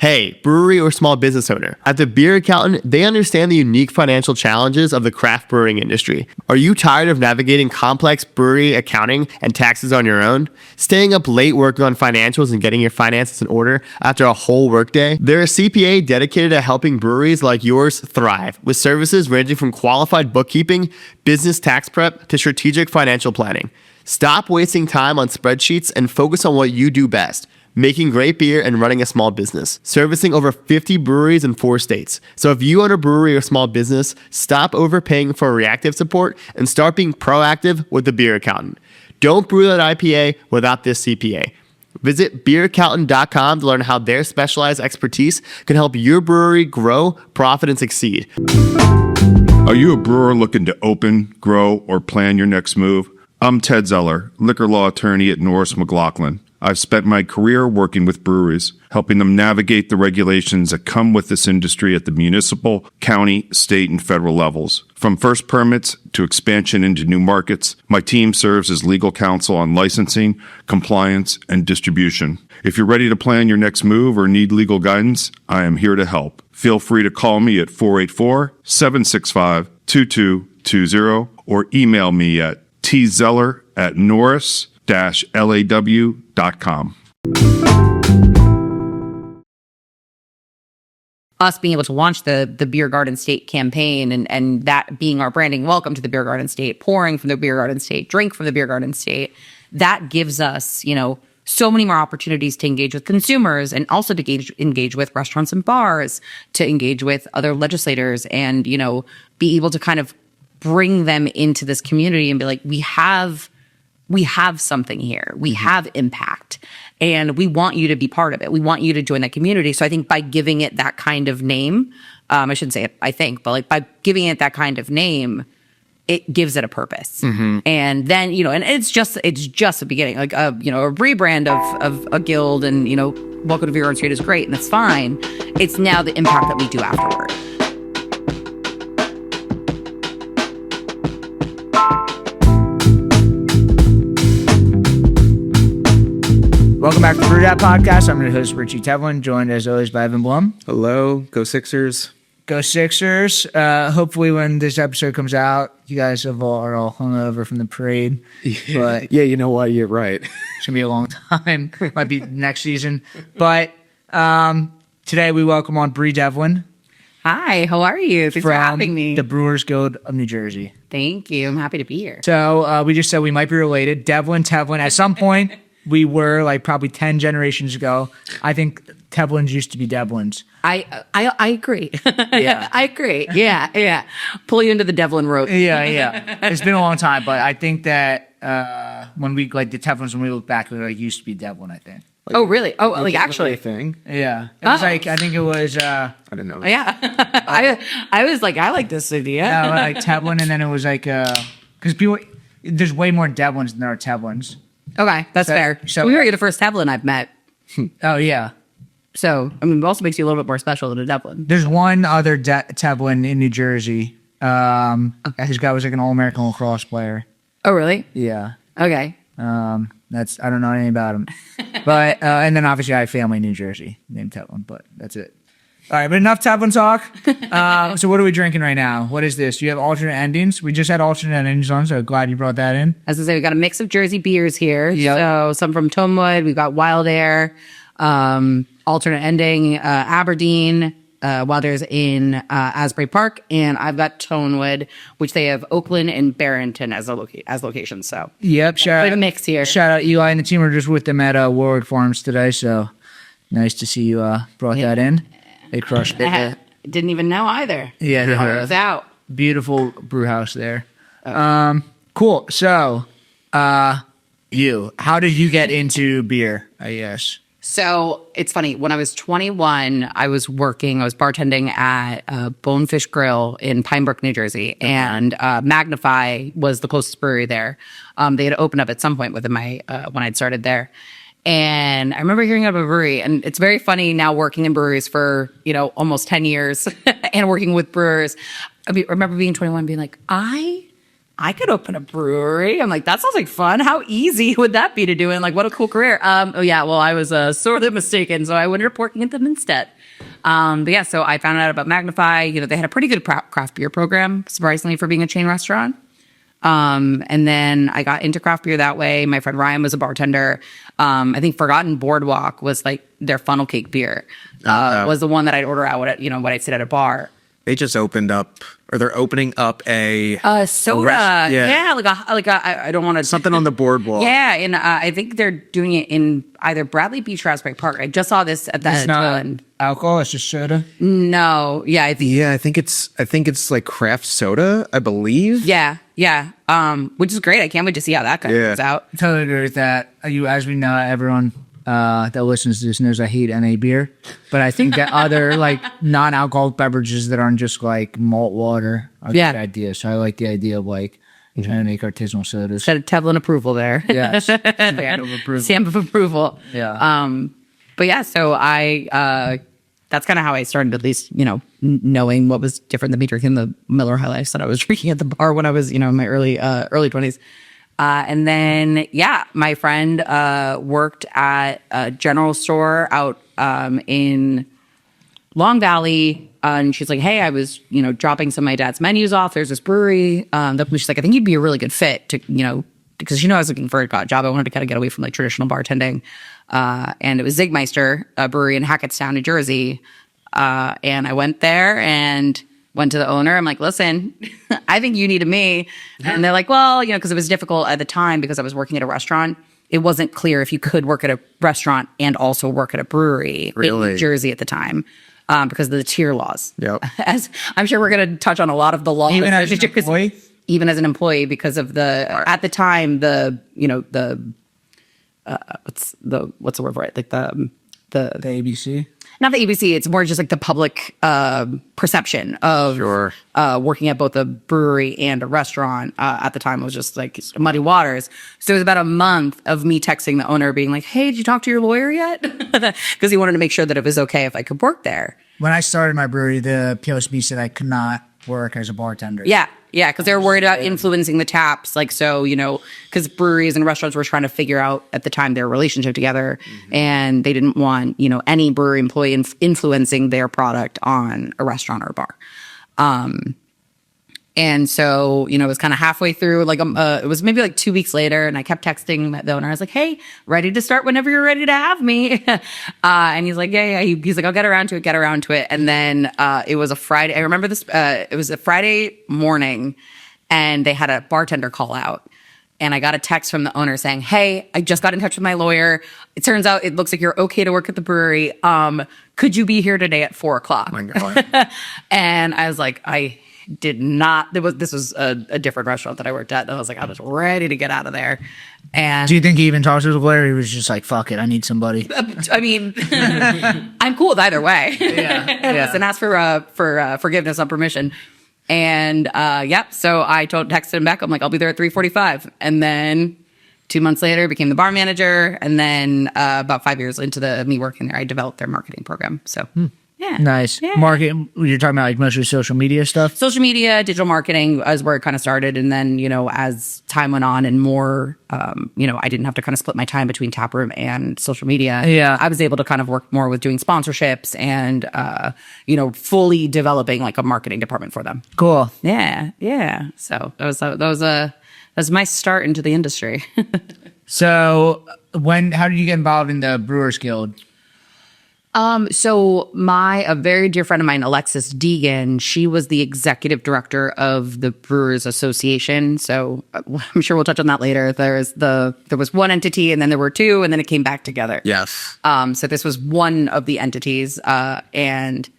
Hey, brewery or small business owner. At the Beer Accountant, they understand the unique financial challenges of the craft brewing industry. Are you tired of navigating complex brewery accounting and taxes on your own? Staying up late working on financials and getting your finances in order after a whole workday? They're a CPA dedicated to helping breweries like yours thrive, with services ranging from qualified bookkeeping, business tax prep, to strategic financial planning. Stop wasting time on spreadsheets and focus on what you do best. Making great beer and running a small business, servicing over 50 breweries in 4 states. So if you own a brewery or small business, stop overpaying for reactive support and start being proactive with the Beer Accountant. Don't brew that IPA without this CPA. Visit beeraccountant.com to learn how their specialized expertise can help your brewery grow, profit, and succeed. Are you a brewer looking to open, grow, or plan your next move? I'm Ted Zeller, liquor law attorney at Norris McLaughlin. I've spent my career working with breweries, helping them navigate the regulations that come with this industry at the municipal, county, state, and federal levels. From first permits to expansion into new markets, my team serves as legal counsel on licensing, compliance, and distribution. If you're ready to plan your next move or need legal guidance, I am here to help. Feel free to call me at 484-765-2220 or email me at tzeller@norris-law.com. Us being able to launch the Beer Garden State campaign and that being our branding, welcome to the Beer Garden State, pouring from the Beer Garden State, drink from the Beer Garden State, that gives us, so many more opportunities to engage with consumers and also to engage with restaurants and bars, to engage with other legislators and, be able to kind of bring them into this community and be like, we have something here. We have impact and we want you to be part of it. We want you to join that community. So I think by giving it that kind of name, I shouldn't say it, I think, but like by giving it that kind of name, it gives it a purpose. Mm-hmm. And then, and it's just a beginning, like, a rebrand of a guild and, welcome to Beer Garden State is great and that's fine. It's now the impact that we do afterward. Welcome back to the BrewedAt podcast. I'm your host, Richie Tevlin, joined as always by Evan Blum. Hello. Go Sixers. Go Sixers. Hopefully when this episode comes out, you guys are all hungover from the parade. But yeah, you know what? You're right. It's going to be a long time. Might be next season. But today we welcome on Brie Devlin. Hi, how are you? Thanks for having me. The Brewers Guild of New Jersey. Thank you. I'm happy to be here. So we just said we might be related. Devlin, Tevlin. At some point, we were like probably 10 generations ago. I think Tevlins used to be Devlins. I agree. Yeah. I agree. Yeah. Pull you into the Devlin road. Yeah. It's been a long time, but I think that when we like the Tevlins, when we look back, we used to be Devlin, I think. Oh, really? Oh, like actually. Thing. Yeah. It was I think it was. I don't know. Yeah. I was like, I like this idea. Yeah, like Tevlin, and then it was like, because people, there's way more Devlins than there are Tevlins. Okay, that's fair. So we were the first Tevlin I've met. Oh, yeah. So, it also makes you a little bit more special than a Devlin. There's one other Tevlin in New Jersey. Okay. His guy was like an All-American lacrosse player. Oh, really? Yeah. Okay. I don't know anything about him. But, and then obviously I have family in New Jersey named Tevlin, but that's it. All right, but enough Tevlin talk. So what are we drinking right now? What is this? You have alternate endings. We just had alternate endings on, so glad you brought that in. As I say, we got a mix of Jersey beers here. Yep. So some from Tonewood. We've got Wild Air, alternate ending, Aberdeen, Wild Air's in Asbury Park, and I've got Tonewood, which they have Oakland and Barrington as locations. So yep, shout out a mix here. Shout out Eli and the team. We're just with them at Warwick Farms today, so nice to see you brought that in. They crushed it. Didn't even know either. Yeah, it was out. Beautiful brew house there. Cool. So, how did you get into beer? I guess. So it's funny. When I was 21, I was bartending at Bonefish Grill in Pine Brook, New Jersey, and Magnify was the closest brewery there. They had opened up at some point within my when I'd started there. And I remember hearing about a brewery, and it's very funny now working in breweries for, almost 10 years and working with brewers. I remember being 21 and being like, I I could open a brewery. I'm like, that sounds like fun. How easy would that be to do? And like, what a cool career. Oh yeah, well, I was sorely mistaken, so I ended up working at them instead. But yeah, so I found out about Magnify. You know, they had a pretty good craft beer program, surprisingly, for being a chain restaurant. And then I got into craft beer that way. My friend Ryan was a bartender. I think Forgotten Boardwalk was like their funnel cake beer. Was the one that I'd order out when I'd sit at a bar. They just opened up, or they're opening up a soda. I don't want to something on the boardwalk. Yeah, and I think they're doing it in either Bradley Beach or Asbury Park. I just saw this at that. It's not alcohol. It's just soda. No, yeah, I think it's like craft soda, I believe. Yeah. Which is great. I can't wait to see how that comes out. I totally agree with that. As we know, everyone that listens to this knows I hate NA beer, but I think that other like non-alcoholic beverages that aren't just like malt water are a good idea. So I like the idea of like trying to make artisanal sodas. Said a Tevlin approval there. Yeah, stamp of approval. Stamp of approval. Yeah. But yeah, so I that's kind of how I started, at least, knowing what was different than me drinking the Miller High Life that I was drinking at the bar when I was, in my early 20s. And then, my friend worked at a general store out in Long Valley. And she's like, hey, I was, dropping some of my dad's menus off. There's this brewery. She's like, I think you'd be a really good fit to, because I was looking for a job. I wanted to kind of get away from like traditional bartending. And it was Czig Meister Brewery in Hackettstown, New Jersey. And I went there and went to the owner. I'm like, listen, I think you needed me. And they're like, well, because it was difficult at the time because I was working at a restaurant. It wasn't clear if you could work at a restaurant and also work at a brewery in New Jersey at the time. Because of the tier laws. Yep. As I'm sure we're going to touch on a lot of the laws. Even as an employee? Even as an employee, because of at the time, what's the word for it? Like the ABC? Not the ABC. It's more just like the public perception of working at both a brewery and a restaurant. At the time, it was just like muddy waters. So it was about a month of me texting the owner being like, hey, did you talk to your lawyer yet? Because he wanted to make sure that it was okay if I could work there. When I started my brewery, the POSB said I could not work as a bartender. Yeah, because they were worried about influencing the taps. Like, so, because breweries and restaurants were trying to figure out at the time their relationship together. Mm-hmm. And they didn't want, any brewery employee influencing their product on a restaurant or a bar. And so, it was kind of halfway through, like, it was maybe like 2 weeks later, and I kept texting the owner. I was like, hey, ready to start whenever you're ready to have me. And he's like, yeah. He's like, I'll get around to it. And then it was a Friday. I remember this. It was a Friday morning, and they had a bartender call out. And I got a text from the owner saying, hey, I just got in touch with my lawyer. It turns out it looks like you're okay to work at the brewery. Could you be here today at 4:00? Oh my God. And I was like, I did not. This was a different restaurant that I worked at. And I was like, I was ready to get out of there. And do you think he even talked to the lawyer? He was just like, fuck it, I need somebody. I mean, I'm cool with either way. Yeah. Listen, ask for forgiveness on permission. And so I texted him back. I'm like, I'll be there at 3:45. And then 2 months later, became the bar manager. And then about 5 years into me working there, I developed their marketing program. So. Yeah. Nice. Yeah. Marketing, you're talking about like mostly social media stuff? Social media, digital marketing is where it kind of started. And then, as time went on and more, I didn't have to kind of split my time between taproom and social media. Yeah. I was able to kind of work more with doing sponsorships and, fully developing like a marketing department for them. Cool. Yeah. Yeah. So that was my start into the industry. So how did you get involved in the Brewers Guild? So a very dear friend of mine, Alexis Deegan, she was the executive director of the Brewers Association. So I'm sure we'll touch on that later. There was one entity, and then there were two, and then it came back together. Yes. So this was one of the entities. And,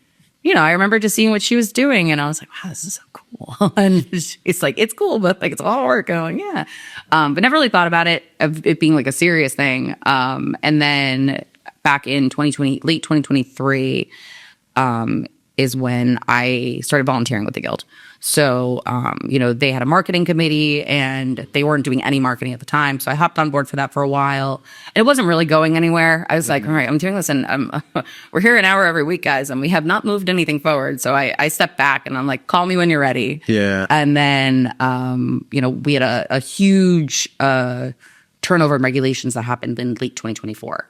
I remember just seeing what she was doing, and I was like, wow, this is so cool. And it's like, it's cool, but like, it's all work going, yeah. But never really thought about it, of it being like a serious thing. And then back in late 2023, is when I started volunteering with the guild. So, they had a marketing committee and they weren't doing any marketing at the time. So I hopped on board for that for a while. And it wasn't really going anywhere. I was like, all right, I'm doing this and we're here an hour every week, guys, and we have not moved anything forward. So I stepped back and I'm like, call me when you're ready. Yeah. And then, we had a huge turnover in regulations that happened in late 2024,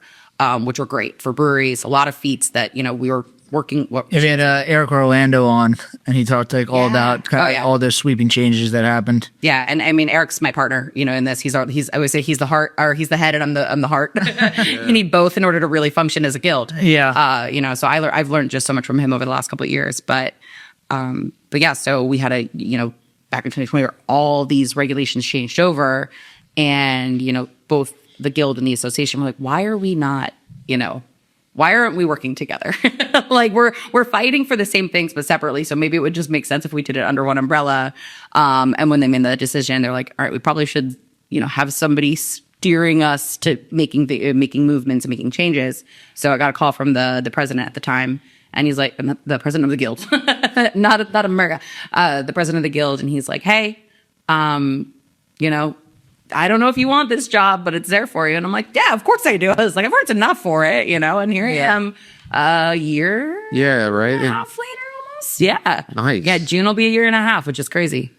which were great for breweries. A lot of feats that, we were working. If you had Eric Orlando on, and he talked like all about all the sweeping changes that happened. Yeah, and I mean Eric's my partner, in this. He's I always say he's the heart, or he's the head, and I'm the heart. You need both in order to really function as a guild. Yeah. So I've learned just so much from him over the last couple of years. But yeah, so we had back in 2020 where all these regulations changed over, and both the guild and the association were like, why are we not, why aren't we working together? Like we're fighting for the same things, but separately. So maybe it would just make sense if we did it under one umbrella. And when they made the decision, they're like, all right, we probably should, have somebody steering us to making movements and making changes. So I got a call from the president at the time, and he's like, the president of the guild, not America, the president of the guild, and he's like, hey, I don't know if you want this job, but it's there for you. And I'm like, yeah, of course I do. I was like, I've worked enough for it, and here I am a year right. and a half later almost. Yeah. Nice. Yeah, June will be a year and a half, which is crazy.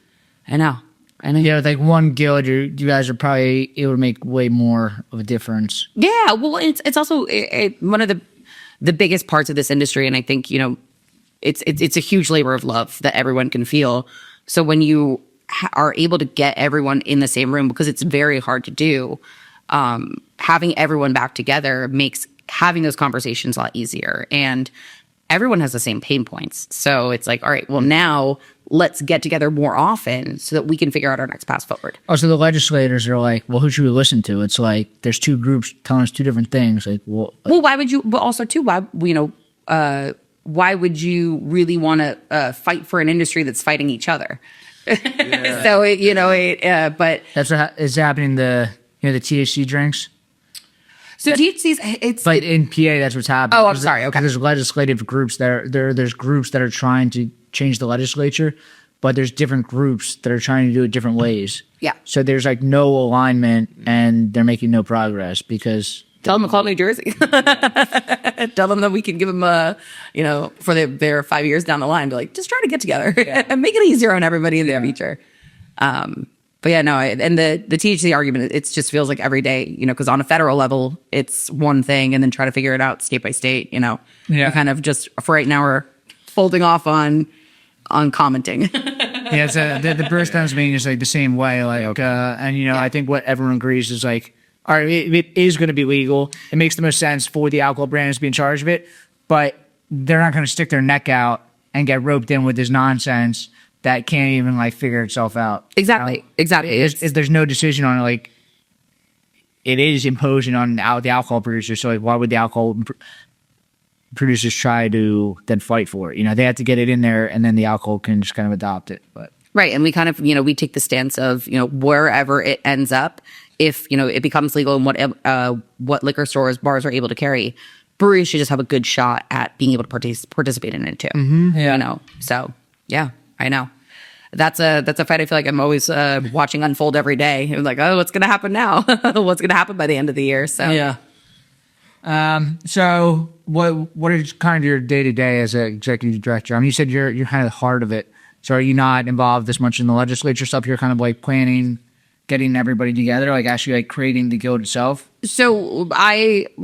I know. Yeah, with like one guild, you guys are probably able to make way more of a difference. Yeah, well, it's also one of the biggest parts of this industry, and I think it's a huge labor of love that everyone can feel. So when you are able to get everyone in the same room, because it's very hard to do, having everyone back together makes having those conversations a lot easier, and everyone has the same pain points. So it's like, all right, well, now let's get together more often so that we can figure out our next path forward. Also, the legislators are like, well, who should we listen to? It's like there's two groups telling us two different things. Like, well, why would you? But also, too, why would you really want to fight for an industry that's fighting each other? Yeah. So but that's what is happening. The THC drinks. So THC's it's but in PA that's what's happening. Oh, I'm sorry. Okay, there's legislative groups that are there. There's groups that are trying to change the legislature, but there's different groups that are trying to do it different ways. Yeah. So there's like no alignment, and they're making no progress because. Tell them to call New Jersey. Tell them that we can give them, for their 5 years down the line, be like, just try to get together and make it easier on everybody in the future. But yeah, no, and the THC argument, it just feels like every day, because on a federal level, it's one thing, and then try to figure it out state by state, We're kind of just, for right now, we're folding off on commenting. Yeah, it's the Brewers Times meeting is like the same way, I think what everyone agrees is like, all right, it is going to be legal. It makes the most sense for the alcohol brands to be in charge of it, but they're not going to stick their neck out and get roped in with this nonsense that can't even figure itself out. Exactly. There's no decision on it. Like, it is imposing on the alcohol producers. So why would the alcohol producers try to then fight for it? They have to get it in there, and then the alcohol can just kind of adopt it. But right, and we kind of we take the stance of wherever it ends up. If it becomes legal and what liquor stores, bars are able to carry, breweries should just have a good shot at being able to participate in it too. Mm-hmm. Yeah. So yeah, I know. That's a fight I feel like I'm always watching unfold every day. I'm like, oh, what's going to happen now? What's going to happen by the end of the year? So yeah. So what is kind of your day to day as an executive director? I mean, you said you're kind of the heart of it. So are you not involved as much in the legislature stuff? You're kind of planning, getting everybody together, actually creating the guild itself? So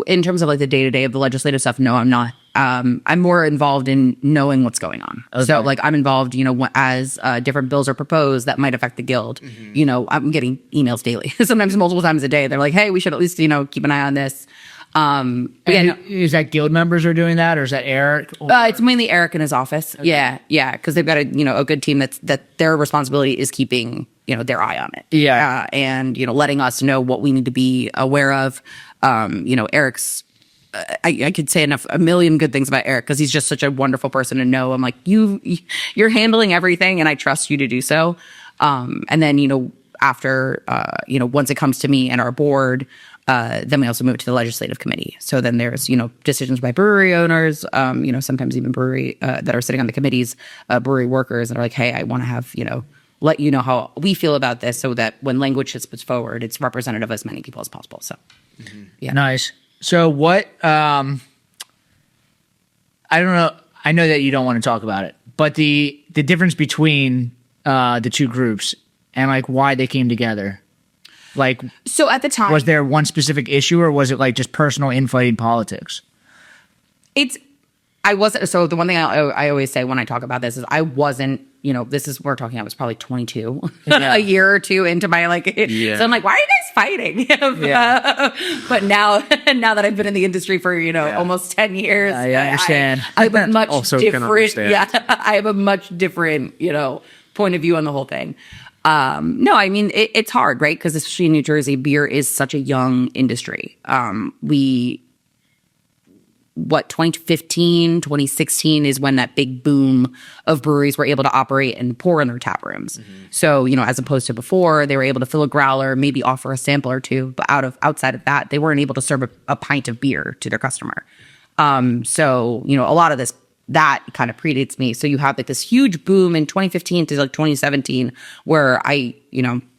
in terms of the day-to-day of the legislative stuff, no, I'm not. I'm more involved in knowing what's going on. Okay. So I'm involved, as different bills are proposed that might affect the guild. Mm-hmm. I'm getting emails daily, sometimes multiple times a day. They're like, hey, we should at least, keep an eye on this. Is that guild members are doing that, or is that Eric? It's mainly Eric in his office. Okay. Yeah, because they've got a good team that their responsibility is keeping their eye on it. Yeah, and letting us know what we need to be aware of. Eric's. I could say a million good things about Eric because he's just such a wonderful person to know. I'm like, you're handling everything, and I trust you to do so. And then after once it comes to me and our board. Then we also move it to the legislative committee. So then there's, decisions by brewery owners, sometimes even brewery that are sitting on the committees, brewery workers that are like, hey, I want to have, let you know how we feel about this so that when language is put forward, it's representative of as many people as possible. So, yeah. Nice. So what, I don't know. I know that you don't want to talk about it, but the difference between the two groups and like why they came together. Like, so at the time, was there one specific issue or was it like just personal infighting politics? I wasn't. So the one thing I always say when I talk about this is I wasn't, we're talking, I was probably 22 a year or two into my so I'm like, why are you guys fighting? But now that I've been in the industry for, almost 10 years, I understand. I have a much Also different, can understand. I have a much different, point of view on the whole thing. No, I mean, it's hard, right? Because especially in New Jersey, beer is such a young industry. 2015, 2016 is when that big boom of breweries were able to operate and pour in their tap rooms. Mm-hmm. So, as opposed to before, they were able to fill a growler, maybe offer a sample or two, but outside of that, they weren't able to serve a pint of beer to their customer. So, a lot of that kind of predates me. So you have like this huge boom in 2015 to like 2017 where I,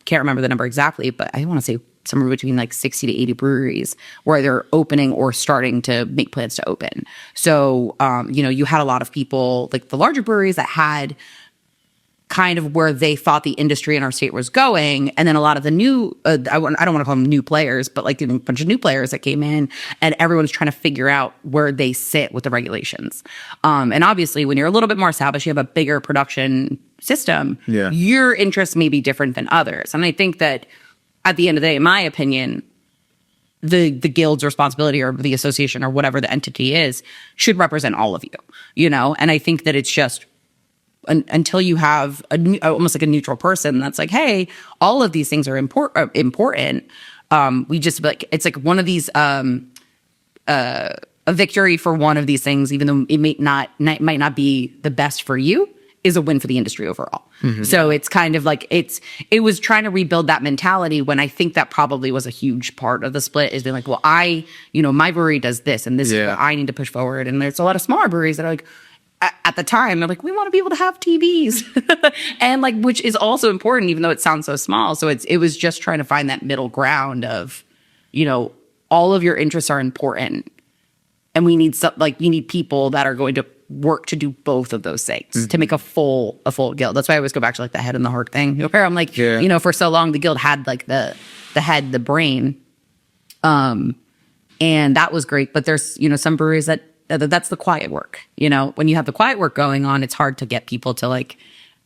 can't remember the number exactly, but I want to say somewhere between like 60 to 80 breweries where they're opening or starting to make plans to open. So, you had a lot of people, like the larger breweries that had kind of where they thought the industry in our state was going. And then a lot of the new, I don't want to call them new players, but like a bunch of new players that came in and everyone's trying to figure out where they sit with the regulations. And obviously when you're a little bit more established, you have a bigger production system, your interests may be different than others. And I think that at the end of the day, in my opinion, the guild's responsibility or the association or whatever the entity is should represent all of you, And I think that it's just until you have almost like a neutral person that's like, hey, all of these things are important. We just like, it's like one of these, a victory for one of these things, even though it might not be the best for you, is a win for the industry overall. Mm-hmm. So it's kind of like it was trying to rebuild that mentality when I think that probably was a huge part of the split is being like, well, my brewery does this and this is what I need to push forward. And there's a lot of smaller breweries that are like, at the time, they're like, we want to be able to have TVs and like, which is also important, even though it sounds so small. So it was just trying to find that middle ground of, all of your interests are important and we need you need people that are going to work to do both of those things to make a full guild. That's why I always go back to like the head and the heart thing. I'm like, for so long the guild had like the head, the brain, and that was great. But there's some breweries that's the quiet work. When you have the quiet work going on, it's hard to get people to like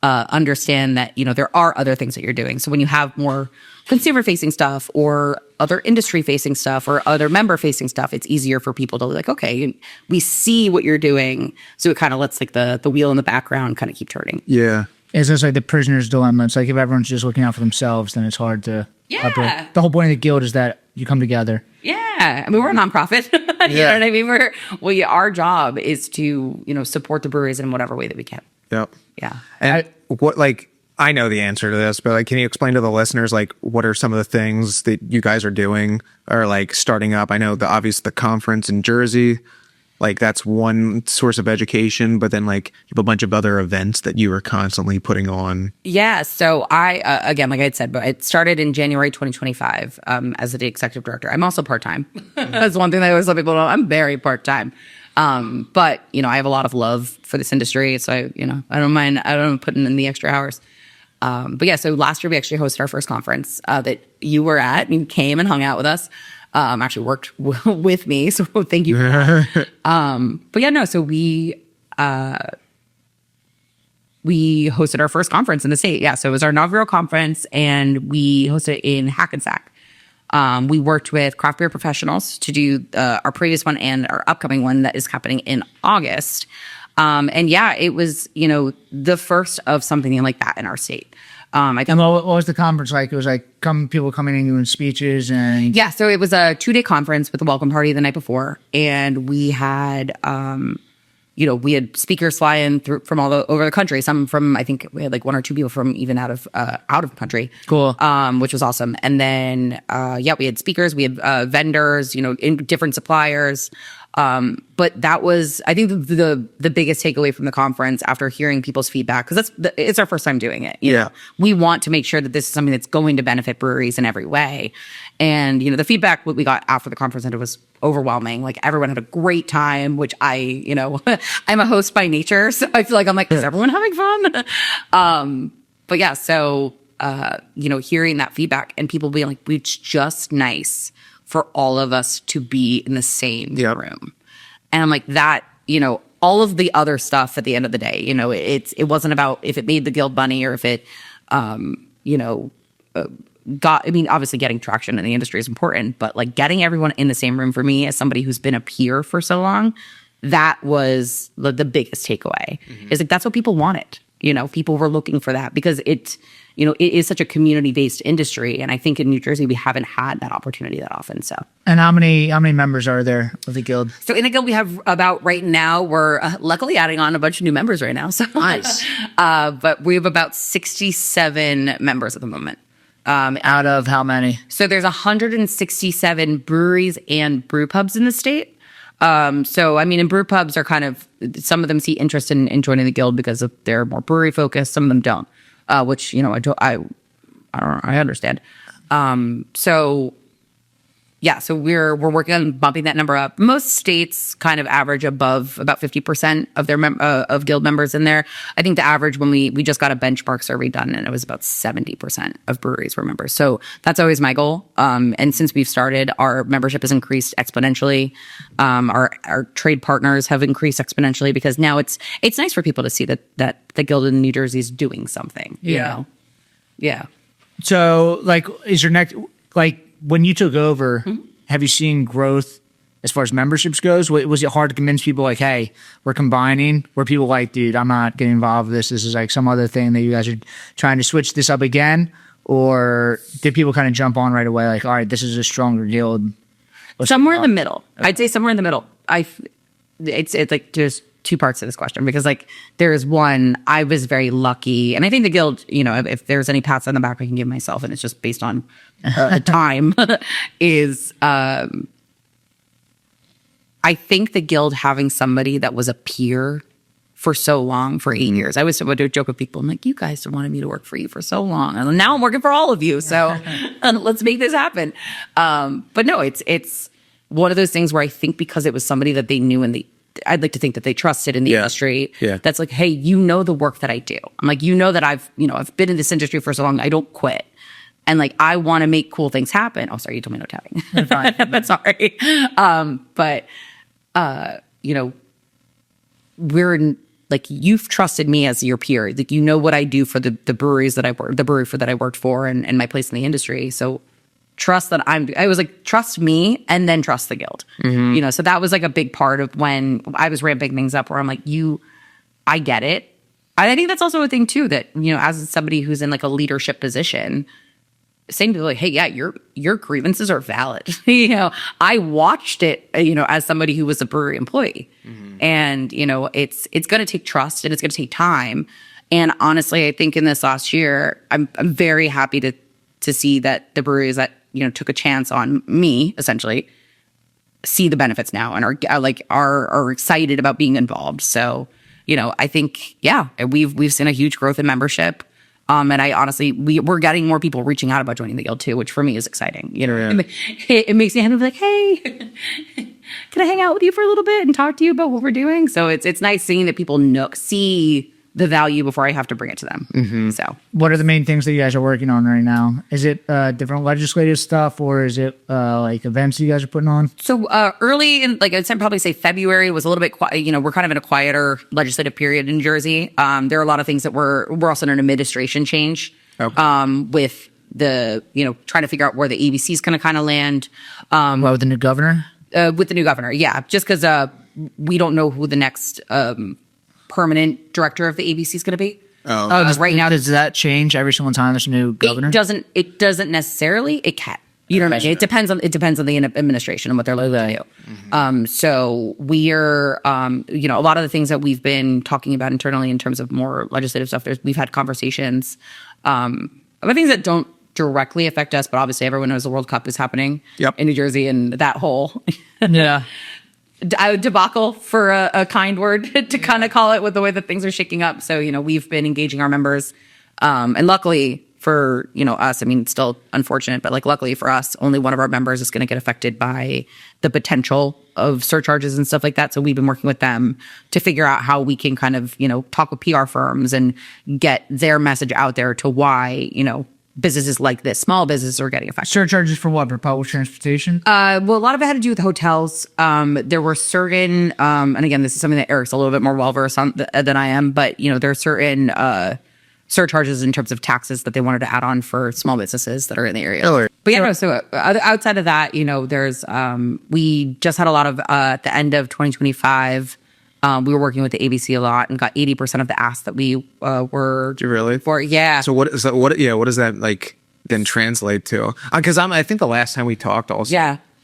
understand that there are other things that you're doing. So when you have more consumer facing stuff or other industry facing stuff or other member facing stuff, it's easier for people to be like, okay, we see what you're doing. So it kind of lets like the wheel in the background kind of keep turning. Yeah. It's just like the prisoner's dilemma. It's like if everyone's just looking out for themselves, then it's hard to operate. The whole point of the guild is that you come together. Yeah. I mean, we're a nonprofit. You know what I mean? Our job is to, support the breweries in whatever way that we can. Yep. Yeah. And I know the answer to this, but like, can you explain to the listeners, like, what are some of the things that you guys are doing or like starting up? I know the conference in Jersey, like that's one source of education, but then like you have a bunch of other events that you are constantly putting on. Yeah. So I, again, like I had said, but it started in January 2025 as the executive director. I'm also part-time. That's one thing that I always let people know. I'm very part-time. But I have a lot of love for this industry. So I don't mind putting in the extra hours. But yeah, so last year we actually hosted our first conference that you were at and you came and hung out with us. Actually worked with me, so thank you for that. But yeah, no, so we hosted our first conference in the state. Yeah, so it was our inaugural conference and we hosted it in Hackettstown. We worked with craft beer professionals to do our previous one and our upcoming one that is happening in August. And yeah, it was, the first of something like that in our state. And what was the conference like? It was like people coming in and doing speeches and... Yeah, so it was a 2-day conference with a welcome party the night before. And we had we had speakers fly in from all over the country. Some from, I think we had like 1 or 2 people from even out of country. Cool. Which was awesome. And then, we had speakers, we had vendors, in different suppliers. But that was, I think, the biggest takeaway from the conference after hearing people's feedback, because it's our first time doing it. You know? We want to make sure that this is something that's going to benefit breweries in every way. And, the feedback what we got after the conference ended was overwhelming. Like, everyone had a great time, which I, I'm a host by nature. So I feel like I'm like, is everyone having fun? But yeah, so, hearing that feedback and people being like, it's just nice for all of us to be in the same room. And I'm like, that, all of the other stuff at the end of the day, it wasn't about if it made the guild money or if it, obviously getting traction in the industry is important, but like getting everyone in the same room for me as somebody who's been a peer for so long, that was the biggest takeaway. Is like, that's what people wanted. People were looking for that because it is such a community-based industry. And I think in New Jersey, we haven't had that opportunity that often. So, And how many members are there of the guild? So in the guild, we have about, right now, we're luckily adding on a bunch of new members right now. So Nice. But we have about 67 members at the moment. Out of how many? So there's 167 breweries and brew pubs in the state. And brew pubs are kind of, some of them see interest in joining the guild because they're more brewery focused. Some of them don't, which, I understand. So we're working on bumping that number up. Most states kind of average above about 50% of their of guild members in there. I think the average when we just got a benchmark survey done, and it was about 70% of breweries were members. So that's always my goal. And since we've started, our membership has increased exponentially. Our trade partners have increased exponentially because now it's nice for people to see that the guild in New Jersey is doing something. Yeah. Yeah. So, like, is your next, like, when you took over, have you seen growth as far as memberships goes? Was it hard to convince people like, hey, we're combining? Were people like, dude, I'm not getting involved with this. This is like some other thing that you guys are trying to switch this up again? Or did people kind of jump on right away? Like, all right, this is a stronger guild. Somewhere in the middle. I'd say somewhere in the middle. It's like there's two parts to this question because like there's one, I was very lucky, and I think the guild, if there's any pats on the back I can give myself, and it's just based on time, is I think the guild having somebody that was a peer for so long, for 8 years. I always would joke with people, I'm like, you guys wanted me to work for you for so long, and now I'm working for all of you, so let's make this happen. But no, it's one of those things where I think because it was somebody that they knew and I'd like to think that they trusted in the industry. Yeah. That's like, hey, the work that I do. I'm like, that I've been in this industry for so long, I don't quit. And like, I want to make cool things happen. Oh, sorry, you told me no tapping. That's sorry. We're like, you've trusted me as your peer. Like, what I do for the breweries that the brewery that I worked for and my place in the industry. So trust that I was like, trust me and then trust the guild. So that was like a big part of when I was ramping things up where I'm like, I get it. I think that's also a thing too, that, as somebody who's in like a leadership position, saying to people like, hey, yeah, your grievances are valid. I watched it, as somebody who was a brewery employee, and, it's going to take trust and it's going to take time. And honestly, I think in this last year, I'm very happy to see that the breweries that, took a chance on me, essentially, see the benefits now and are excited about being involved. So, I think, we've seen a huge growth in membership. And I honestly, we're getting more people reaching out about joining the guild too, which for me is exciting. It makes me happy to be like, hey, can I hang out with you for a little bit and talk to you about what we're doing? So it's nice seeing that people see the value before I have to bring it to them. So, what are the main things that you guys are working on right now? Is it different legislative stuff, or is it like events you guys are putting on? So early in, like I'd probably say February was a little bit quiet. We're kind of in a quieter legislative period in Jersey. There are a lot of things that we're also in an administration change. Okay. With the trying to figure out where the ABC is going to kind of land. With the new governor? With the new governor, yeah. Just because we don't know who the next permanent director of the ABC is going to be. Right now, does that change every single time there's a new governor? It doesn't necessarily. It can. You know what I mean? It depends on the administration and what they're looking to do. So we're, a lot of the things that we've been talking about internally in terms of more legislative stuff, we've had conversations about things that don't directly affect us, but obviously everyone knows the World Cup is happening in New Jersey, and that whole debacle, for a kind word, to kind of call it, with the way that things are shaking up. So, we've been engaging our members, and luckily for us, I mean, it's still unfortunate, but luckily for us, only one of our members is going to get affected by the potential of surcharges and stuff like that. So we've been working with them to figure out how we can kind of talk with PR firms and get their message out there to why businesses like this, small businesses, are getting affected. Surcharges for what? For public transportation? Well, a lot of it had to do with hotels. There were certain, and again, this is something that Eric's a little bit more well-versed on than I am, but, there are certain surcharges in terms of taxes that they wanted to add on for small businesses that are in the area. Oh, But so outside of that, there's, we just had a lot of, at the end of 2025, we were working with the ABC a lot and got 80% of the asks that we were. Did you really? For, yeah. So what is that? What does that then translate to? Because I think the last time we talked also,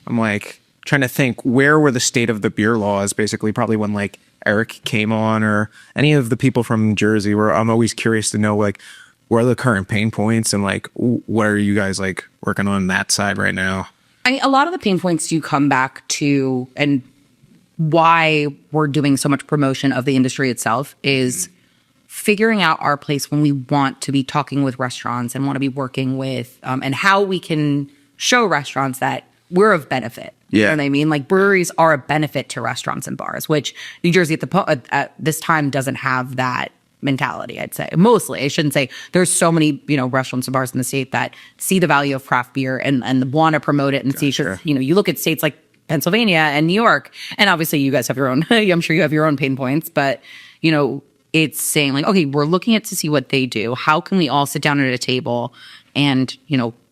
I'm trying to think, where were the state of the beer laws, basically probably when Eric came on, or any of the people from Jersey, where I'm always curious to know what are the current pain points, and what are you guys working on that side right now? I mean, a lot of the pain points do come back to, and why we're doing so much promotion of the industry itself, is figuring out our place when we want to be talking with restaurants and want to be working with, and how we can show restaurants that we're of benefit. You know what I mean? Breweries are a benefit to restaurants and bars, which New Jersey at this time doesn't have that mentality, I'd say. Mostly, I shouldn't say. There's so many, restaurants and bars in the state that see the value of craft beer and want to promote it, and you look at states like Pennsylvania and New York, and obviously you guys have your own, I'm sure you have your own pain points, but, it's saying okay, we're looking at to see what they do. How can we all sit down at a table? And,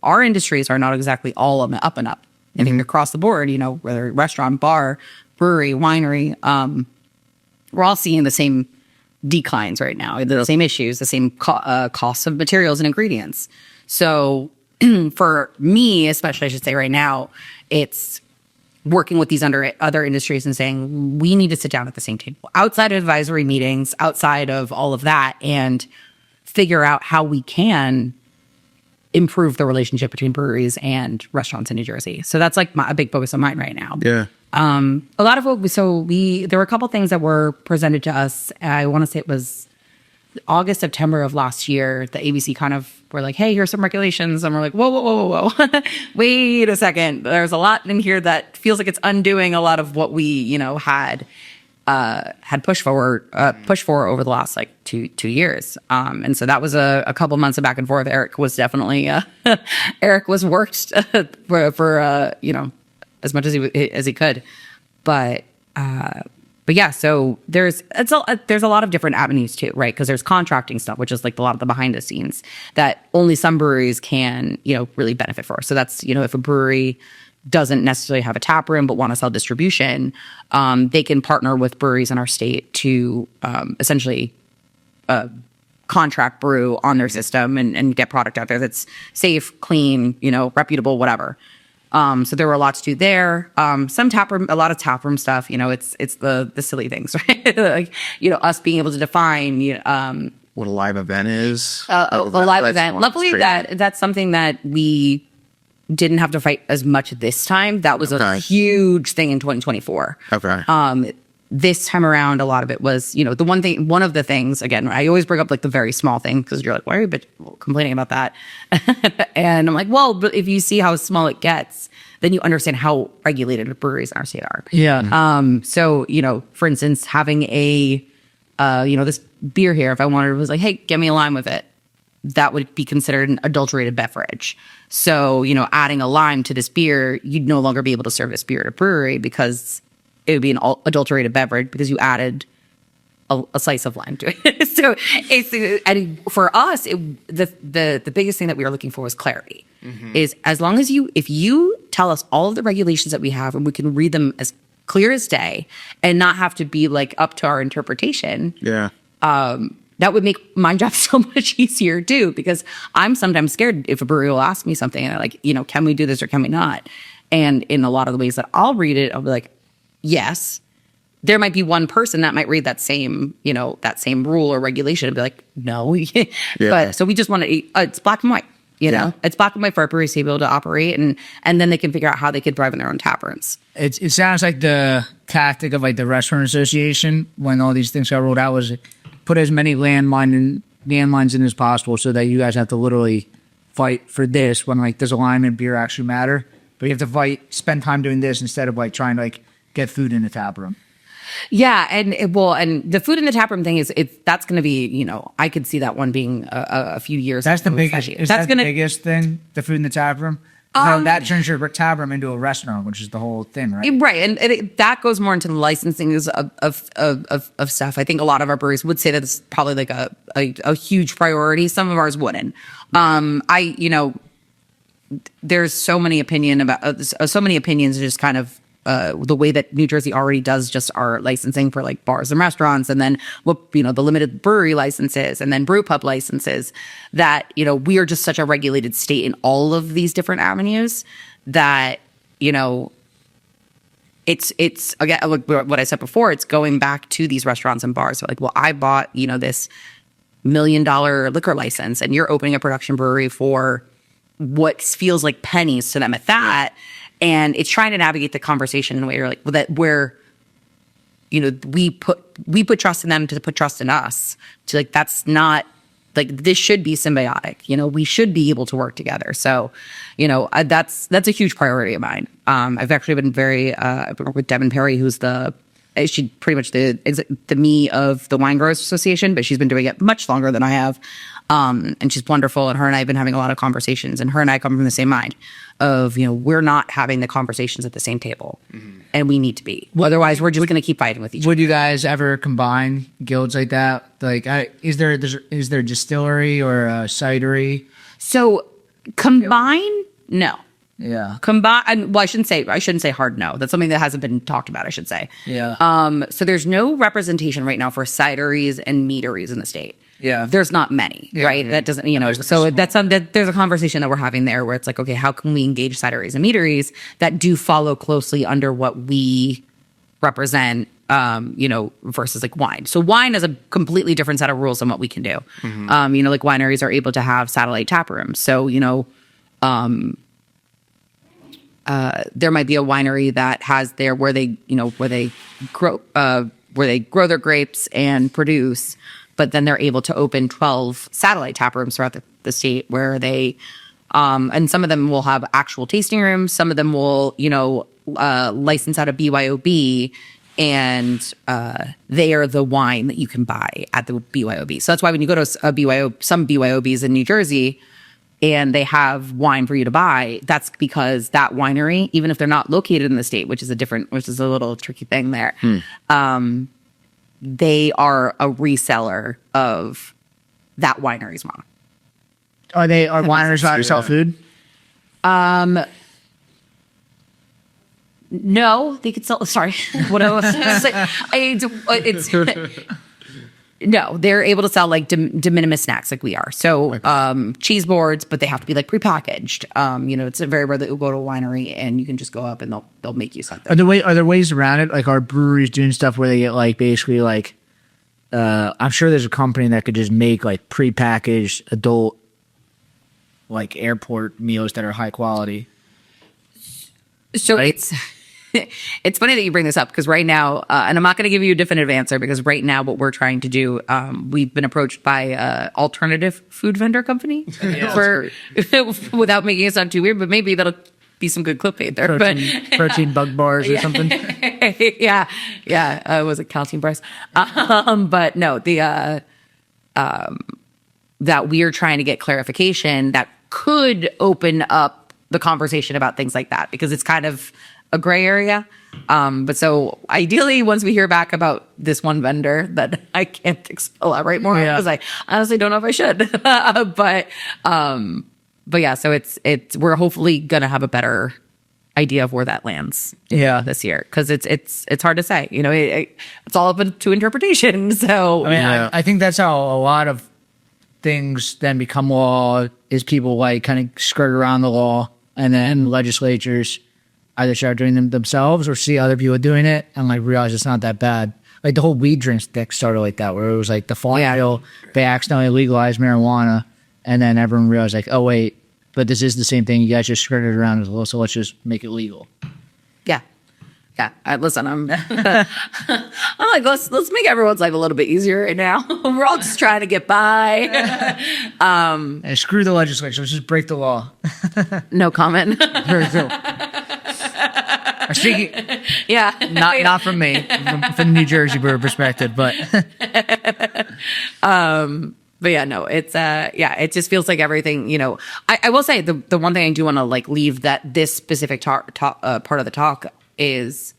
our industries are not exactly all up and up. I think across the board, whether restaurant, bar, brewery, winery, we're all seeing the same declines right now, the same issues, the same costs of materials and ingredients. So for me, especially, I should say right now, it's working with these other industries and saying, we need to sit down at the same table, outside of advisory meetings, outside of all of that, and figure out how we can improve the relationship between breweries and restaurants in New Jersey. So that's a big focus of mine right now. Yeah. A lot of what there were a couple things that were presented to us. I want to say it was August, September of last year. The ABC kind of were like, hey, here's some regulations. And we're like, whoa. Wait a second. There's a lot in here that feels like it's undoing a lot of what we, had pushed for over the last 2 years. And so that was a couple months of back and forth. Eric was definitely, Eric was worked for as much as he could. But yeah, so there's a lot of different avenues too, right? Because there's contracting stuff, which is a lot of the behind the scenes that only some breweries can, really benefit for. So that's, if a brewery doesn't necessarily have a tap room but want to sell distribution, they can partner with breweries in our state to essentially contract brew on their system and get product out there that's safe, clean, reputable, whatever. So there were a lot to do there. Some taproom, a lot of taproom stuff. It's the silly things, right? Us being able to define What a live event is. A live event. Luckily, that's something that we didn't have to fight as much this time. That was a huge thing in 2024. Okay. This time around, a lot of it was, one of the things, again, I always bring up the very small thing because you're like, why are you complaining about that? And I'm like, well, but if you see how small it gets, then you understand how regulated breweries in our state are. Yeah. So, for instance, having this beer here, if I wanted, it was like, hey, get me a lime with it, that would be considered an adulterated beverage. So, adding a lime to this beer, you'd no longer be able to serve this beer at a brewery because it would be an adulterated beverage because you added a slice of lime to it. So, and for us, the biggest thing that we were looking for was clarity. Mm-hmm. Is as long as if you tell us all of the regulations that we have and we can read them as clear as day and not have to be up to our interpretation. Yeah. that would make my job so much easier too, because I'm sometimes scared if a brewery will ask me something and they're like, can we do this or can we not? And in a lot of the ways that I'll read it, I'll be like, yes. There might be one person that might read that same rule or regulation and be like, no. But so we just want to, it's black and white, it's black and white for our breweries to be able to operate, and then they can figure out how they could thrive in their own tap rooms. It sounds like the tactic of like the restaurant association when all these things got rolled out was put as many landmines in as possible so that you guys have to literally fight for this when like does alignment and beer actually matter, but you have to spend time doing this instead of like trying to like get food in the tap room. Yeah, and the food in the taproom thing that's going to be, I could see that one being a few years. That's the biggest. Biggest thing? The food in the taproom. No, that turns your tap room into a restaurant, which is the whole thing, right? Right, and that goes more into the licensing of stuff. I think a lot of our breweries would say that it's probably like a huge priority. Some of ours wouldn't. There's so many opinions just kind of. The way that New Jersey already does just our licensing for like bars and restaurants, and then the limited brewery licenses, and then brew pub licenses, that we are just such a regulated state in all of these different avenues that it's again like what I said before. It's going back to these restaurants and bars. So like, well, I bought this $1 million liquor license, and you're opening a production brewery for what feels like pennies to them at that. And it's trying to navigate the conversation in a way where we put trust in them to put trust in us. To like, that's not like, this should be symbiotic. We should be able to work together. So, that's a huge priority of mine. I've actually been I've been with Devin Perry, who's she pretty much the me of the Wine Growers Association, but she's been doing it much longer than I have. And she's wonderful. And her and I have been having a lot of conversations, and her and I come from the same mind of, we're not having the conversations at the same table, and we need to be. Otherwise, we're just going to keep fighting with each other. Would you guys ever combine guilds like that? Like, is there a distillery or a cidery? So combine? No. Yeah. Combine. Well, I shouldn't say hard no. That's something that hasn't been talked about, I should say. Yeah. So there's no representation right now for cideries and meaderies in the state. Yeah. There's not many, right? That doesn't, so there's a conversation that we're having there where it's like, okay, how can we engage cideries and meaderies that do follow closely under what we represent, versus like wine. So wine is a completely different set of rules than what we can do. Like wineries are able to have satellite tap rooms. So, there might be a winery that has where they grow their grapes and produce, but then they're able to open 12 satellite tap rooms throughout the state where they, and some of them will have actual tasting rooms. Some of them will, license out a BYOB, and they are the wine that you can buy at the BYOB. So that's why when you go to some BYOBs in New Jersey, and they have wine for you to buy, that's because that winery, even if they're not located in the state, which is a little tricky thing there, they are a reseller of that winery's wine. Are wineries allowed to sell food? No, they could sell. Sorry, what I was saying. No, they're able to sell like de minimis snacks like we are. So cheese boards, but they have to be like prepackaged. It's very rare that you'll go to a winery and you can just go up and they'll make you something. Are there ways around it? Like, are breweries doing stuff where they get like basically like I'm sure there's a company that could just make like prepackaged adult like airport meals that are high quality. So right? It's funny that you bring this up, because right now, and I'm not going to give you a definitive answer, because right now what we're trying to do, we've been approached by alternative food vendor company without making it sound too weird, but maybe that'll be some good clickbait there. Protein bug bars or something. Yeah. Was it calcium bars? But no, that we're trying to get clarification that could open up the conversation about things like that, because it's kind of a gray area. But so ideally, once we hear back about this one vendor that I can't elaborate more, because I honestly don't know if I should. But yeah, so it's we're hopefully gonna have a better idea of where that lands. Yeah. This year, because it's hard to say. You know, it's all up to interpretation. So I mean, I think that's how a lot of things then become law, is people like kind of skirt around the law, and then legislatures either start doing them themselves or see other people doing it and like realize it's not that bad. Like the whole weed drink stick started like that, where it was like the fall bill, they accidentally legalized marijuana, and then everyone realized like, oh wait, but this is the same thing. You guys just skirted around as well, so let's just make it legal. yeah. Listen, I'm like, let's make everyone's life a little bit easier right now. We're all just trying to get by. And screw the legislature. Let's just break the law. No comment. Speaking, Yeah. not from me, from the New Jersey brewer perspective, but But yeah, no, it's it just feels like everything, you know. I will say the one thing I do want to like leave that this specific part of the talk is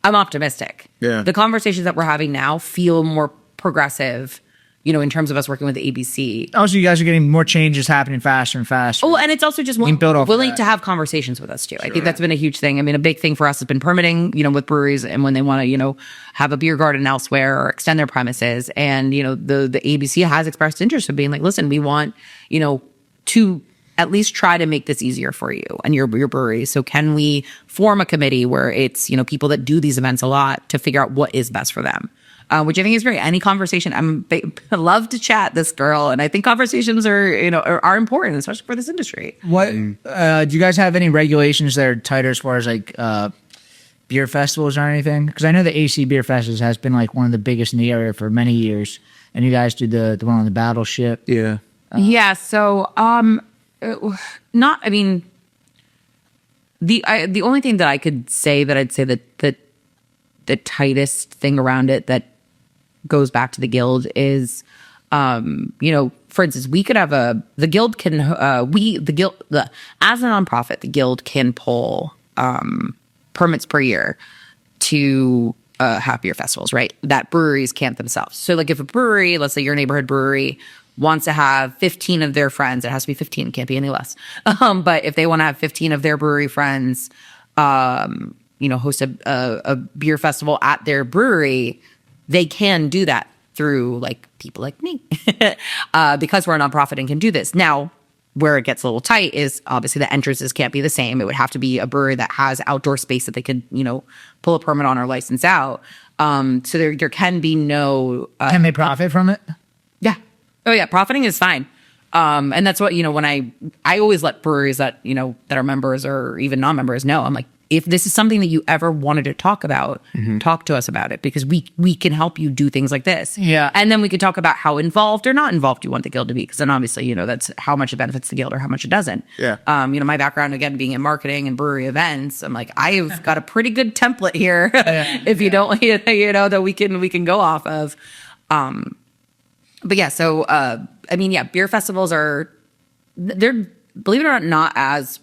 I'm optimistic. Yeah. The conversations that we're having now feel more progressive, you know, in terms of us working with the ABC. also you guys are getting more changes happening faster and faster. Oh, and it's also just can build off willing that. to have conversations with us too. I think that's been a huge thing. I mean, a big thing for us has been permitting, you know, with breweries and when they want to, you know, have a beer garden elsewhere or extend their premises. And, you know, the ABC has expressed interest in being like, listen, we want, you know, to at least try to make this easier for you and your brewery. So can we form a committee where it's, you know, people that do these events a lot to figure out what is best for them? Which I think is great. Any conversation, I love to chat this girl, and I think conversations are important, especially for this industry. What do you guys have any regulations that are tighter as far as like beer festivals or anything? Because I know the AC Beer Festivals has been like one of the biggest in the area for many years, and you guys do the one on the Battleship. Yeah. Yeah. So, not. I mean, the only thing that I could say that I'd say that the tightest thing around it that goes back to the guild is, you know, for instance, we could have the guild can as a nonprofit, the guild can pull permits per year to have beer festivals, right? That breweries can't themselves. So like if a brewery, let's say your neighborhood brewery, wants to have 15 of their friends, it has to be 15, it can't be any less. But if they want to have 15 of their brewery friends, you know, host a beer festival at their brewery, they can do that through like people like me because we're a nonprofit and can do this. Now, where it gets a little tight is obviously the entrances can't be the same. It would have to be a brewery that has outdoor space that they could, you know, pull a permit on or license out. So there can be no... Can they profit from it? Yeah. Oh yeah, profiting is fine. And that's what, you know, when I always let breweries that, you know, that are members or even non-members know, I'm like, if this is something that you ever wanted to talk about, talk to us about it because we can help you do things like this. Yeah. And then we could talk about how involved or not involved you want the guild to be. Because then obviously, you know, that's how much it benefits the guild or how much it doesn't. Yeah. You know, my background, again, being in marketing and brewery events, I'm like, I've got a pretty good template here if you don't, you know, that we can go off of. But yeah, so, I mean, yeah, beer festivals they're, believe it or not as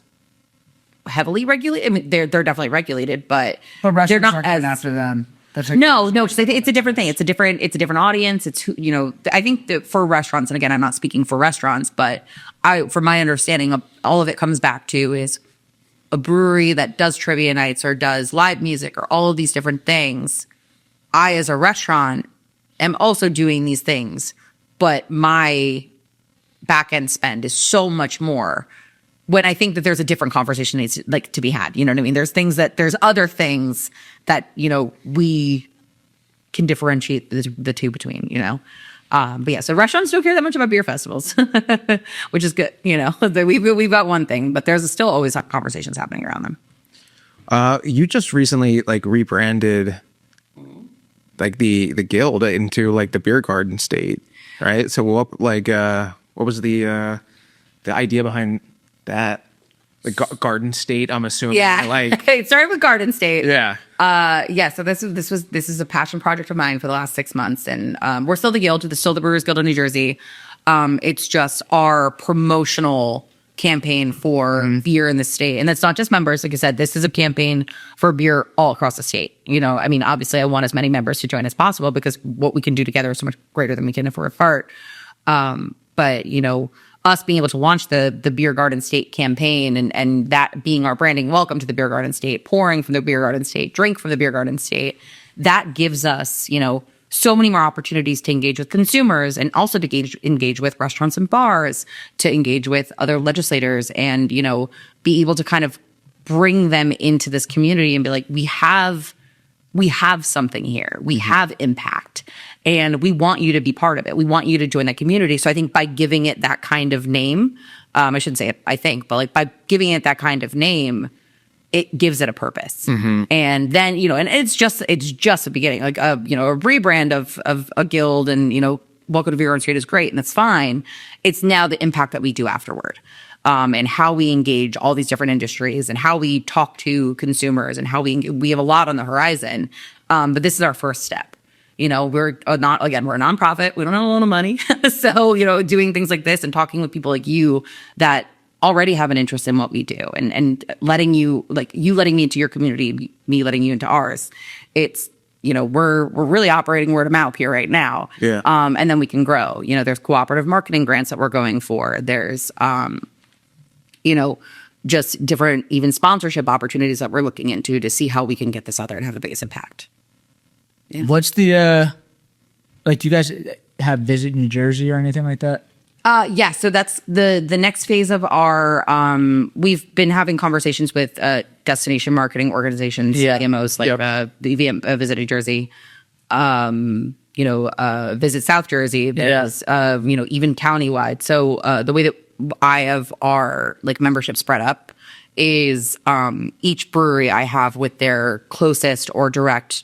heavily regulated. I mean, they're definitely regulated, but they're restaurants not aren't as going after them. That's like, no, because I think it's a different thing. It's a different audience. It's who, you know, I think that for restaurants, and again, I'm not speaking for restaurants, but from my understanding of all of it comes back to is a brewery that does trivia nights or does live music or all of these different things. I, as a restaurant, am also doing these things, but my back end spend is so much more. When I think that there's a different conversation needs like to be had, you know what I mean? There's other things that, you know, we can differentiate the two between, you know? But yeah, so restaurants don't care that much about beer festivals, which is good. You know, we've got one thing, but there's still always conversations happening around them. You just recently like rebranded like the guild into like the beer garden state, right? So what was the idea behind that? The garden state, I'm assuming. Yeah, Like it started with Garden State. yeah. Yeah. So this is a passion project of mine for the last 6 months, and we're still the guild. We're still the Brewers Guild of New Jersey. It's just our promotional campaign for beer in the state, and that's not just members. Like I said, this is a campaign for beer all across the state. You know, I mean, obviously, I want as many members to join as possible because what we can do together is so much greater than we can if we're apart. But you know. us being able to launch the Beer Garden State campaign and that being our branding welcome to the Beer Garden State, pouring from the Beer Garden State, drink from the Beer Garden State, that gives us, so many more opportunities to engage with consumers and also to engage with restaurants and bars, to engage with other legislators and, be able to kind of bring them into this community and be like, we have something here. We have impact and we want you to be part of it. We want you to join that community. So I think by giving it that kind of name, I shouldn't say it, I think, but like by giving it that kind of name, it gives it a purpose. And then, and it's just the beginning, like, a rebrand of a guild and, welcome to Beer Garden State is great and that's fine. It's now the impact that we do afterward. And how we engage all these different industries and how we talk to consumers and how we have a lot on the horizon. But this is our first step. We're we're a nonprofit. We don't have a lot of money. So, doing things like this and talking with people like you that already have an interest in what we do and letting you letting me into your community, me letting you into ours. It's, we're really operating word of mouth here right now. Yeah. And then we can grow. There's cooperative marketing grants that we're going for. There's, just different even sponsorship opportunities that we're looking into to see how we can get this out there and have the biggest impact. Yeah. What's the do you guys have Visit New Jersey or anything like that? Yeah, so that's the next phase of our. We've been having conversations with destination marketing organizations, CMOs like the Visit New Jersey, Visit South Jersey, even countywide. So the way that I have our membership spread up is each brewery I have with their closest or direct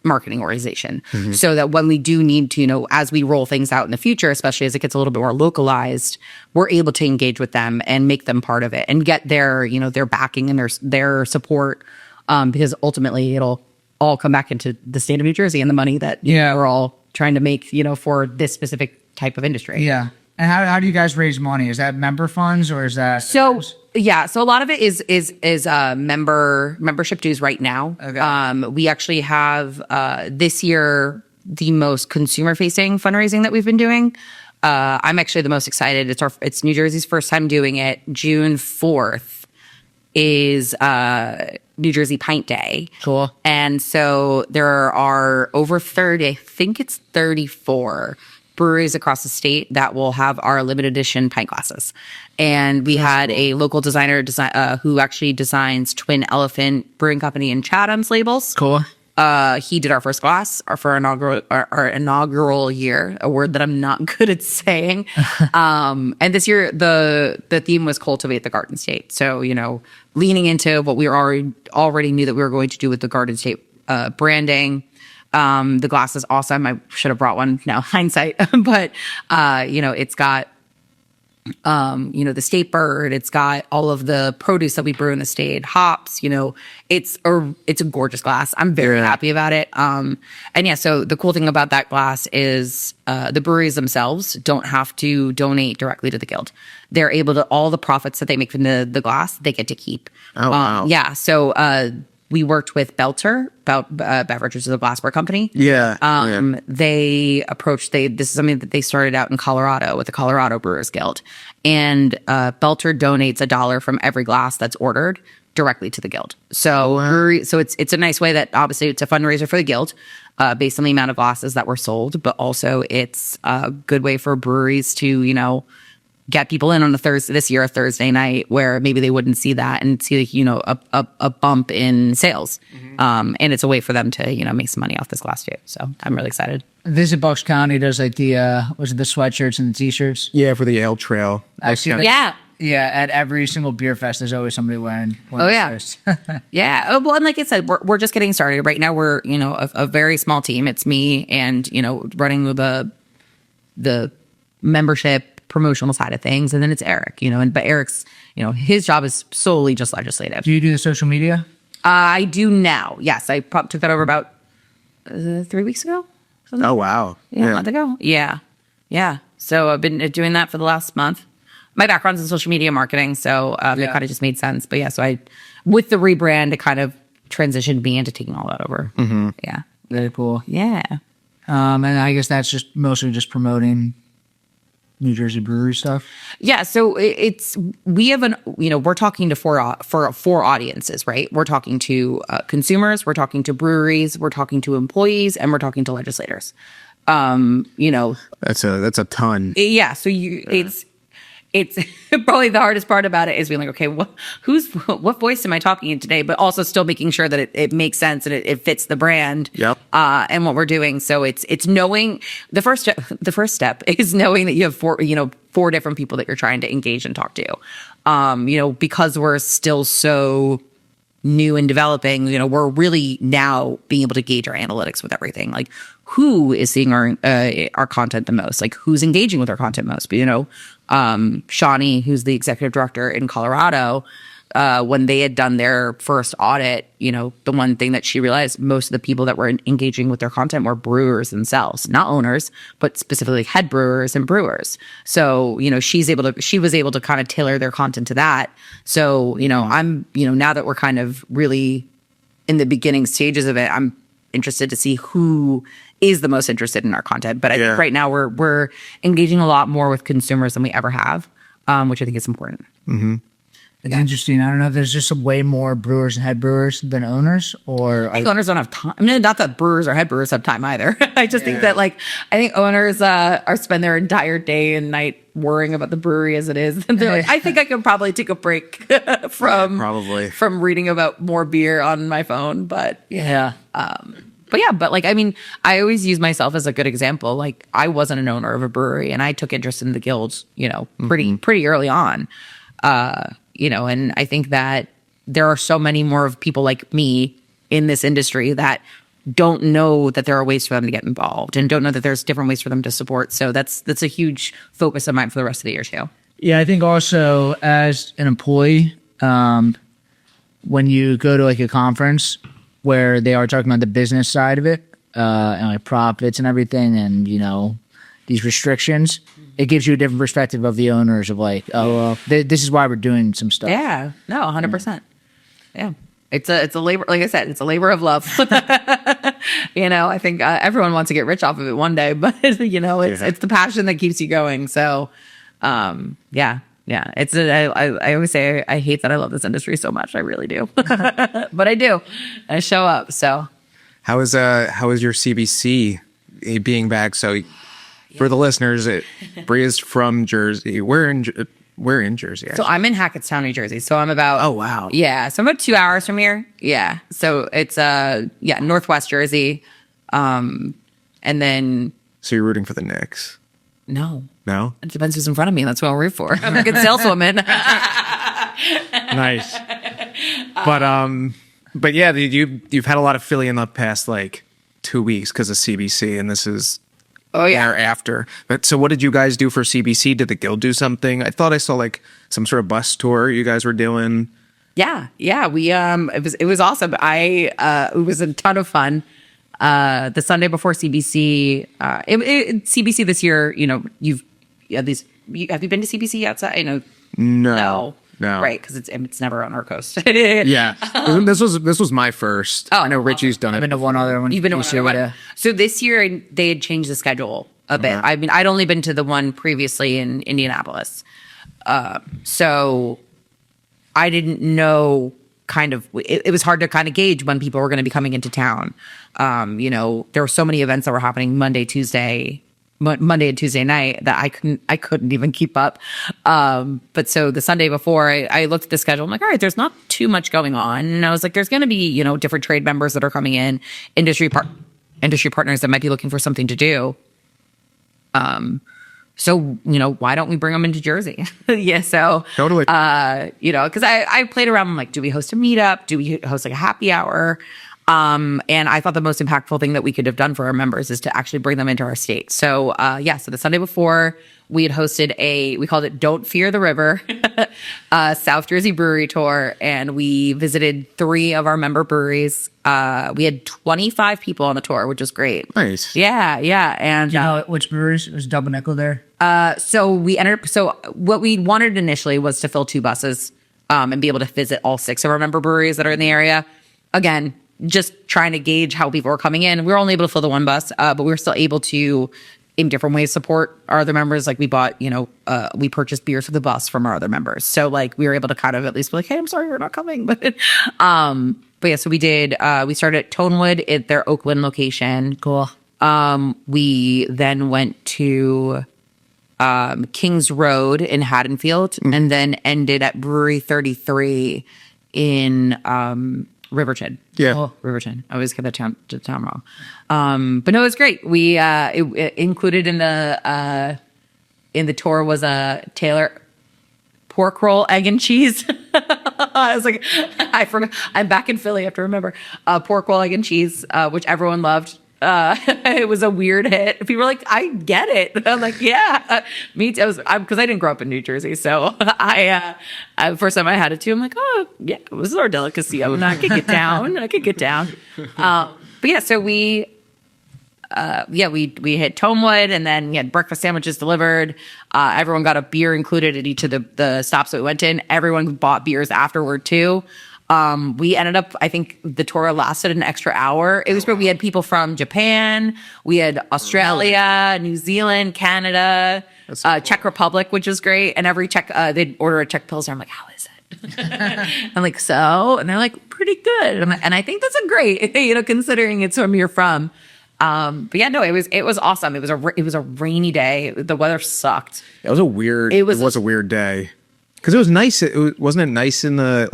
marketing organization, so that when we do need to, as we roll things out in the future, especially as it gets a little bit more localized, we're able to engage with them and make them part of it and get their, their backing and their support, because ultimately it'll all come back into the state of New Jersey and the money that we're all trying to make, for this specific type of industry. Yeah. And how do you guys raise money? Is that member funds or is that so a lot of it is membership dues right now. Okay. We actually have this year the most consumer facing fundraising that we've been doing. I'm actually the most excited. It's New Jersey's first time doing it. June 4th is New Jersey Pint Day. Cool. And so there are over 30, I think it's 34 breweries across the state that will have our limited edition pint glasses. And we had a local designer who actually designs Twin Elephant Brewing Company in Chatham's labels. Cool. He did our first glass for our inaugural year, a word that I'm not good at saying. And this year the theme was Cultivate the Garden State. So, leaning into what we already knew that we were going to do with the Garden State branding. The glass is awesome. I should have brought one now, hindsight, but, it's got, the state bird, it's got all of the produce that we brew in the state, hops, it's a gorgeous glass. I'm very happy about it. So the cool thing about that glass is, the breweries themselves don't have to donate directly to the guild. They're able to, all the profits that they make from the glass, they get to keep. Oh, wow. Yeah. So, we worked with Belter, Beverages of the Glassware Company. Yeah. They approached, this is something that they started out in Colorado with the Colorado Brewers Guild. And Belter donates $1 from every glass that's ordered directly to the guild. So it's a nice way that obviously it's a fundraiser for the guild based on the amount of glasses that were sold, but also it's a good way for breweries to, get people in on a Thursday night where maybe they wouldn't see that and see, a bump in sales. And it's a way for them to, make some money off this glass too. So I'm really excited. Visit Bucks County does the sweatshirts and the t-shirts? Yeah, for the Ale Trail. Actually, Yeah. Yeah, at every single beer fest, there's always somebody wearing one Oh, of yeah. those. Yeah. Oh, well, and like I said, we're just getting started. Right now, we're, a very small team. It's me and, running the membership promotional side of things. And then it's Eric, but Eric's, his job is solely just legislative. Do you do the social media? I do now. Yes. I took that over about 3 weeks ago. Something. Oh, wow. Yeah, a month ago. Yeah. Yeah. So I've been doing that for the last month. My background's in social media marketing, so it kind of just made sense. But yeah, so with the rebrand, it kind of transitioned me into taking all that over. Mm-hmm. Yeah. Very cool. Yeah. And I guess that's just mostly just promoting New Jersey brewery stuff? Yeah, so we have we're talking to four audiences, right? We're talking to consumers, we're talking to breweries, we're talking to employees, and we're talking to legislators. That's a ton. Yeah, so it's probably the hardest part about it is being like, okay, what voice am I talking in today? But also still making sure that it makes sense and it fits the brand. Yep. And what we're doing. So it's knowing the first step is knowing that you have four different people that you're trying to engage and talk to. Because we're still so new and developing, we're really now being able to gauge our analytics with everything. Like, who is seeing our content the most? Like, who's engaging with our content most? But, Shawnee, who's the executive director in Colorado, when they had done their first audit, the one thing that she realized, most of the people that were engaging with their content were brewers themselves, not owners, but specifically head brewers and brewers. So, she was able to kind of tailor their content to that. So, I'm, now that we're kind of really in the beginning stages of it, I'm interested to see who is the most interested in our content. But I think right now we're engaging a lot more with consumers than we ever have, which I think is important. Mm-hmm. It's interesting. I don't know if there's just way more brewers and head brewers than owners, or I think owners don't have time. I mean, not that brewers or head brewers have time either. I just think that I think owners are spend their entire day and night worrying about the brewery as it is. And they're like, I think I could probably take a break from reading about more beer on my phone. But I always use myself as a good example. Like, I wasn't an owner of a brewery, and I took interest in the guilds, pretty early on. And I think that there are so many more of people like me in this industry that don't know that there are ways for them to get involved and don't know that there's different ways for them to support. So that's a huge focus of mine for the rest of the year too. Yeah, I think also as an employee, when you go to a conference where they are talking about the business side of it, and profits and everything, and these restrictions, it gives you a different perspective of the owners of this is why we're doing some stuff. Yeah, no, 100%. Yeah. It's a labor, like I said, it's a labor of love. I think everyone wants to get rich off of it one day, but it's the passion that keeps you going. So, yeah. I always say I hate that I love this industry so much. I really do, but I do. I show up. So, how is your CBC being back? So, for the listeners, Brie is from Jersey. We're in Jersey. Actually. So I'm in Hackettstown, New Jersey. So I'm about. Oh wow. Yeah. So I'm about 2 hours from here. Yeah. So it's Northwest Jersey, and then. So you're rooting for the Knicks? No. No. It depends who's in front of me. That's what I'll root for. I'm a good saleswoman. Nice. But yeah, you've had a lot of Philly in the past 2 weeks because of CBC, and this is. Oh yeah. After. But so what did you guys do for CBC? Did the guild do something? I thought I saw some sort of bus tour you guys were doing. Yeah. We it was awesome. It was a ton of fun. The Sunday before CBC, CBC this year, have you been to CBC outside? I know. No. Right, because it's never on our coast. Yeah, this was my first. Oh, I know Richie's done it. I've been to one other one. You've been to one other one. So this year they had changed the schedule a bit. I mean, I'd only been to the one previously in Indianapolis, so I didn't know. It was hard to kind of gauge when people were going to be coming into town. There were so many events that were happening Monday and Tuesday night that I couldn't even keep up. But so the Sunday before I looked at the schedule, I'm like, all right, there's not too much going on. And I was like, there's going to be, different trade members that are coming in, industry partners that might be looking for something to do. So, why don't we bring them into Jersey? Yeah. So totally, cause I played around. I'm like, do we host a meetup? Do we host a happy hour? And I thought the most impactful thing that we could have done for our members is to actually bring them into our state. So, so the Sunday before we had hosted we called it Don't Fear the River, South Jersey brewery tour. And we visited 3 of our member breweries. We had 25 people on the tour, which was great. Nice. Yeah. And, which breweries? Was Double Nickel there? So what we wanted initially was to fill 2 buses, and be able to visit all 6 of our member breweries that are in the area. Again, just trying to gauge how people were coming in. We were only able to fill the 1 bus, but we were still able to in different ways support our other members. Like we bought, we purchased beers for the bus from our other members. So like we were able to kind of at least be like, hey, I'm sorry we're not coming. But yeah, so we did, we started at Tonewood at their Oakland location. Cool. We then went to Kings Road in Haddonfield and then ended at Brewery 33 in Riverton. Yeah. Oh, Riverton. I always get the town wrong. But no, it was great. We it included in the tour was a Taylor pork roll, egg and cheese. I was like, I forgot. I'm back in Philly. I have to remember pork roll, egg and cheese, which everyone loved. It was a weird hit. People were like, I get it. I'm like, yeah, me too. Because I didn't grow up in New Jersey. So first time I had it too, I'm like, oh, yeah, it was our delicacy. I could get down. But yeah, so we hit Tonewood and then we had breakfast sandwiches delivered. Everyone got a beer included at each of the stops that we went in. Everyone bought beers afterward too. We ended up, I think the tour lasted an extra hour. It was where we had people from Japan, we had Australia, New Zealand, Canada, Czech Republic, which was great. And every Czech, they'd order a Czech Pilsner. I'm like, how is it? I'm like, so? And they're like, pretty good. And I think that's a great, considering it's where you're from. But yeah, no, it was awesome. It was a rainy day. The weather sucked. It was a weird day. Cause it was nice. Wasn't it nice in the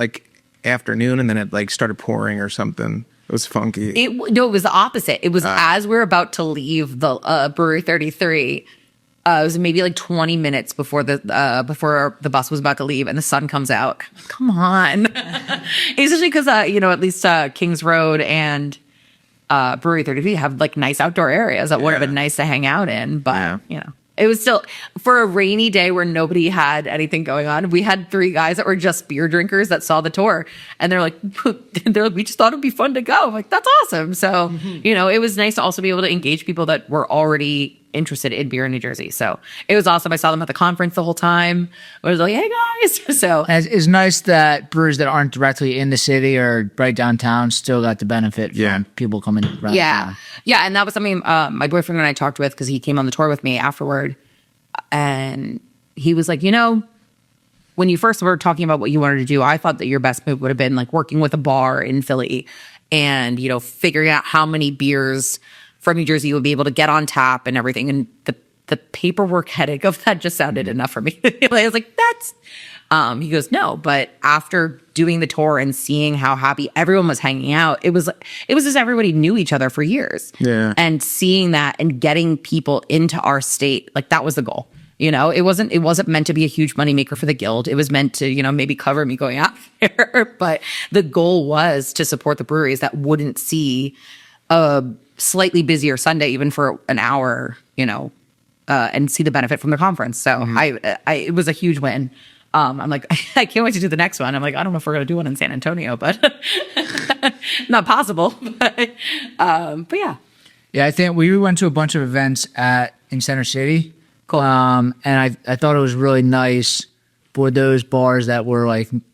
afternoon and then it started pouring or something. It was funky. It was the opposite. It was as we were about to leave the Brewery 33. It was maybe 20 minutes before the bus was about to leave and the sun comes out. Come on. Especially because at least Kings Road and Brewery 33 have nice outdoor areas that would have been nice to hang out in, but it was still for a rainy day where nobody had anything going on. We had 3 guys that were just beer drinkers that saw the tour, and they're like, we just thought it'd be fun to go. I'm like, that's awesome. So it was nice to also be able to engage people that were already interested in beer in New Jersey. So it was awesome. I saw them at the conference the whole time. I was like, hey guys. So it's nice that brewers that aren't directly in the city or right downtown still got the benefit from people coming around. Yeah. Yeah. And that was something my boyfriend and I talked with because he came on the tour with me afterward. And he was like, when you first were talking about what you wanted to do, I thought that your best move would have been working with a bar in Philly and, figuring out how many beers from New Jersey you would be able to get on tap and everything. And the paperwork headache of that just sounded enough for me. I was like, that's, he goes, no, but after doing the tour and seeing how happy everyone was hanging out, it was just everybody knew each other for years. Yeah. And seeing that and getting people into our state, that was the goal. It wasn't meant to be a huge moneymaker for the guild. It was meant to, maybe cover me going out there. But the goal was to support the breweries that wouldn't see a slightly busier Sunday, even for an hour, and see the benefit from the conference. So it was a huge win. I'm like, I can't wait to do the next one. I'm like, I don't know if we're going to do one in San Antonio, but not possible. But yeah. Yeah, I think we went to a bunch of events in Center City. Cool. And I thought it was really nice for those bars that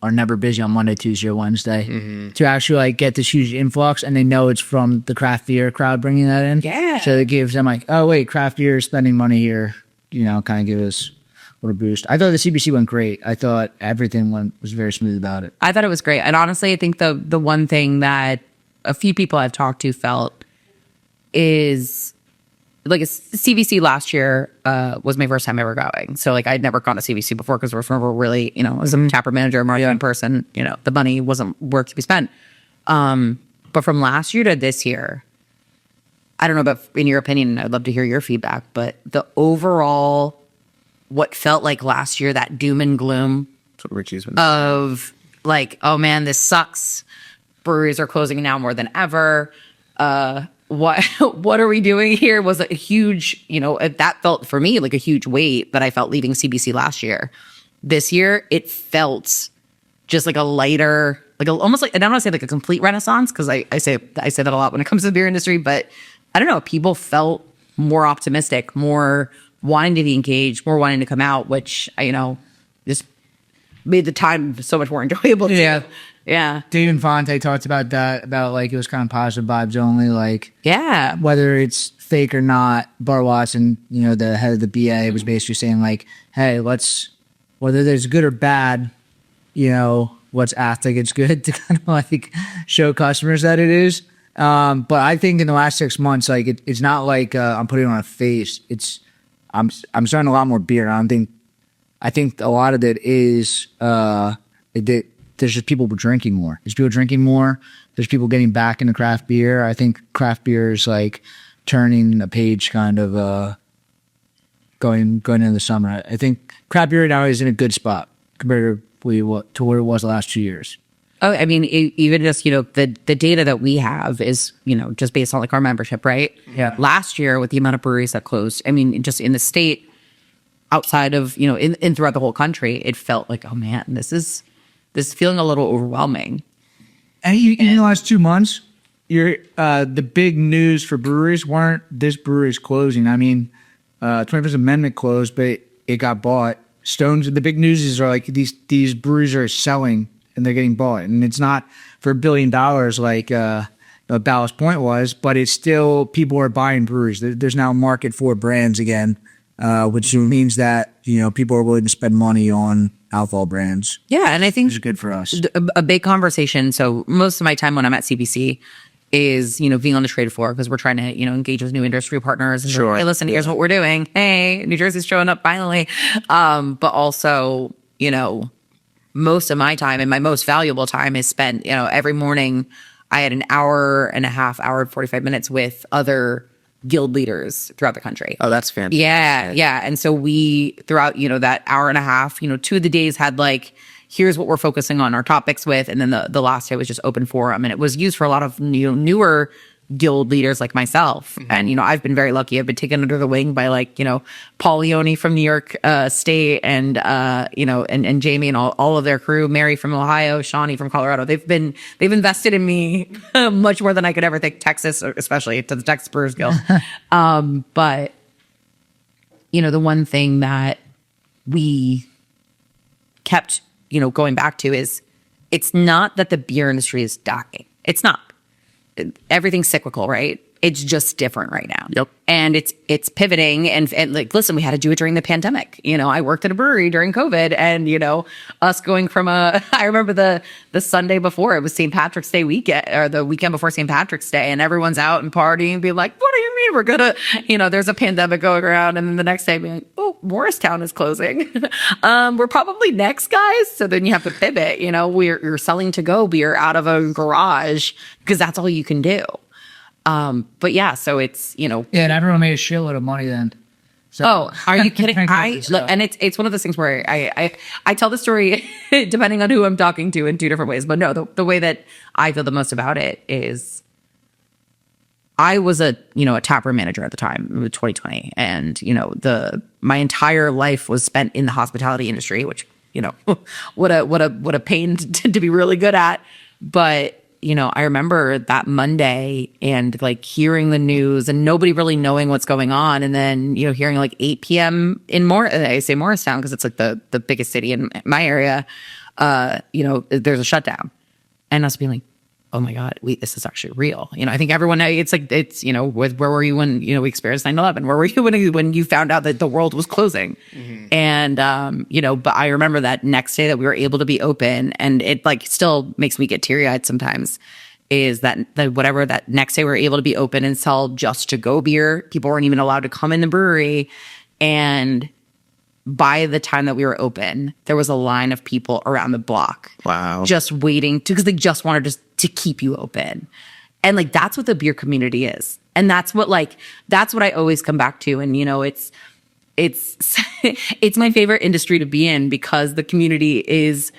are never busy on Monday, Tuesday, or Wednesday to actually get this huge influx, and they know it's from the craft beer crowd bringing that in. Yeah. So it gives them oh wait, craft beer is spending money here. Kind of give us a little boost. I thought the CBC went great. I thought everything was very smooth about it. I thought it was great. And honestly, I think the one thing that a few people I've talked to felt is CVC last year was my first time ever going. So I'd never gone to CVC before because we're really, as a taproom manager, a marketing person, the money wasn't worth to be spent. But from last year to this year, I don't know about in your opinion, I'd love to hear your feedback, but the overall, what felt like last year, that doom and gloom That's what Richie's been of oh man, this sucks. Breweries are closing now more than ever. What are we doing here was a huge, that felt for me like a huge weight that I felt leaving CBC last year. This year, it felt just a lighter, almost I don't want to say a complete renaissance because I say that a lot when it comes to the beer industry, but I don't know, people felt more optimistic, more wanting to be engaged, more wanting to come out, which just made the time so much more enjoyable. Yeah. Yeah. Dave Infante talked about that, about like it was kind of positive vibes only, like Yeah. whether it's fake or not. Bart Watson, the head of the BA, was basically saying like, hey, whether there's good or bad, let's act like it's good to kind of like show customers that it is. But I think in the last 6 months, like it's not like I'm putting on a face. I'm starting a lot more beer. I think a lot of it is there's just people drinking more. There's people drinking more. There's people getting back into craft beer. I think craft beer is like turning a page, kind of going into the summer. I think craft beer now is in a good spot compared to where it was the last 2 years. Oh, I mean, even just, the data that we have is, just based on like our membership, right? Yeah. Last year with the amount of breweries that closed, I mean, just in the state, outside of, in throughout the whole country, it felt like, oh man, this is feeling a little overwhelming. And in the last 2 months, the big news for breweries weren't this brewery's closing. I mean, 21st Amendment closed, but it got bought. Stones, the big news is like these breweries are selling and they're getting bought. And it's not for $1 billion like Ballast Point was, but it's still, people are buying breweries. There's now a market for brands again, which means that, people are willing to spend money on alcohol brands. Yeah, and I think Which is good for us. a big conversation. So most of my time when I'm at CBC is, being on the trade floor because we're trying to, engage with new industry partners. And Sure. Like, hey, listen, here's what we're doing. Hey, New Jersey's showing up finally. But also, most of my time and my most valuable time is spent, every morning I had an hour and 45 minutes with other guild leaders throughout the country. Oh, that's fantastic. Yeah. And so we, throughout, that hour and a half, 2 of the days had like, here's what we're focusing on our topics with. And then the last day was just open forum. And it was used for a lot of newer guild leaders like myself. And, I've been very lucky. I've been taken under the wing by like, Paul Leone from New York State and, and Jamie and all of their crew, Mary from Ohio, Shawnee from Colorado. They've invested in me much more than I could ever think. Texas, especially to the Texas Brewers Guild. But, the one thing that we kept, going back to is it's not that the beer industry is dying. It's not. Everything's cyclical, right? It's just different right now. Yep. And it's pivoting and like, listen, we had to do it during the pandemic. I worked at a brewery during COVID and, us going from I remember the Sunday before, it was St. Patrick's Day weekend or the weekend before St. Patrick's Day, and everyone's out and partying and being like, what do you mean we're gonna, there's a pandemic going around, and then the next day being like, oh, Morristown is closing. We're probably next, guys. So then you have to pivot, you're selling to go beer out of a garage because that's all you can do. But yeah, so it's, Yeah, and everyone made a shitload of money then. So, oh, are you kidding? Look, And it's one of those things where I tell the story depending on who I'm talking to in two different ways. But no, the way that I feel the most about it is I was a taproom manager at the time, 2020. And, my entire life was spent in the hospitality industry, which, what a pain to be really good at. But I remember that Monday and like hearing the news and nobody really knowing what's going on. And then, hearing like 8 p.m. in I say Morristown because it's like the biggest city in my area, there's a shutdown. And us being like, oh my God, this is actually real. I think everyone, it's like, where were you when, we experienced 9/11? Where were you when you found out that the world was closing? Mm-hmm. And, but I remember that next day that we were able to be open, and it like still makes me get teary eyed sometimes, is that that next day we were able to be open and sell just to go beer. People weren't even allowed to come in the brewery. And by the time that we were open, there was a line of people around the block. Wow. Just waiting because they just wanted to keep you open. And like, that's what the beer community is. And that's what I always come back to. And, it's my favorite industry to be in because the community is,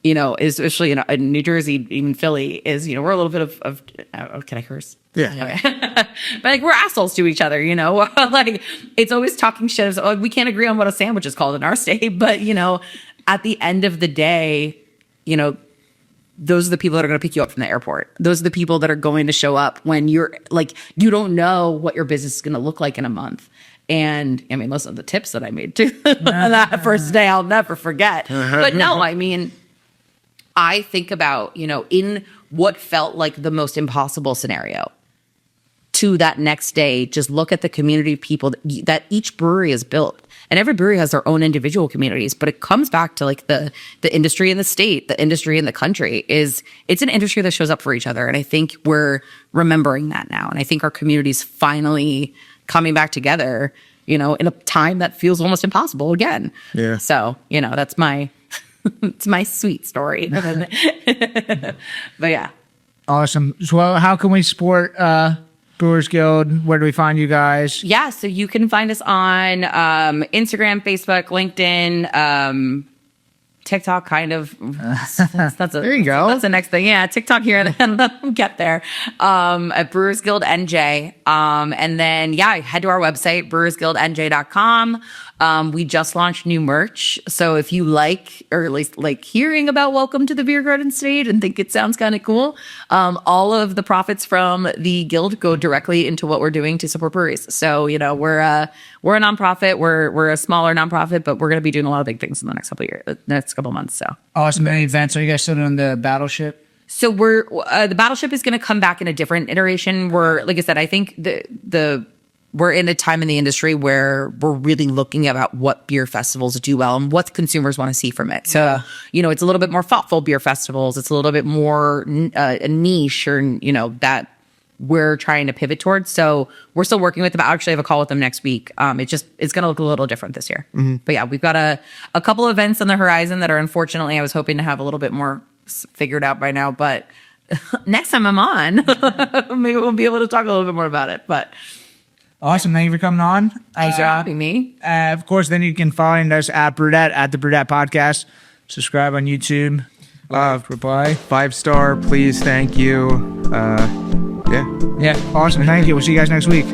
especially in New Jersey, even Philly is, we're a little bit of can I curse? Yeah. Okay. But like, we're assholes to each other, like it's always talking shit. We can't agree on what a sandwich is called in our state, but at the end of the day, those are the people that are going to pick you up from the airport. Those are the people that are going to show up when you're like, you don't know what your business is going to look like in a month. And I mean, listen, the tips that I made too that first day, I'll never forget. But no, I mean, I think about, in what felt like the most impossible scenario, to that next day, just look at the community of people that each brewery has built. And every brewery has their own individual communities, but it comes back to like the industry in the state, the industry in the country. It's an industry that shows up for each other. And I think we're remembering that now. And I think our community's finally coming back together, in a time that feels almost impossible again. Yeah. So, that's my, it's my sweet story. But yeah. Awesome. So how can we support Brewers Guild? Where do we find you guys? Yeah, so you can find us on Instagram, Facebook, LinkedIn, TikTok, kind of. There you go. That's the next thing. Yeah, TikTok here, and then get there. At Brewers Guild NJ. And then, head to our website, brewersguildnj.com. We just launched new merch. So if you like, or at least like hearing about Welcome to the Beer Garden State and think it sounds kind of cool, all of the profits from the guild go directly into what we're doing to support breweries. So, we're a nonprofit. We're a smaller nonprofit, but we're going to be doing a lot of big things in the next couple of years, next couple of months. So Awesome. Any events? Are you guys still doing the Battleship? So we're the Battleship is going to come back in a different iteration. We're, like I said, I think we're in a time in the industry where we're really looking about what beer festivals do well and what consumers want to see from it. So, it's a little bit more thoughtful beer festivals. It's a little bit more a niche, or, that we're trying to pivot towards. So we're still working with them. I actually have a call with them next week. It's going to look a little different this year. Mm-hmm. But yeah, we've got a couple of events on the horizon that are, unfortunately, I was hoping to have a little bit more figured out by now, but next time I'm on, maybe we'll be able to talk a little bit more about it. But awesome. Thank you for coming on. thanks for having me. Of course, then you can find us at BrewedAt, at the BrewedAt podcast. Subscribe on YouTube. Reply. 5-star, please. Thank you. Yeah. Yeah. Awesome. Thank you. We'll see you guys next week.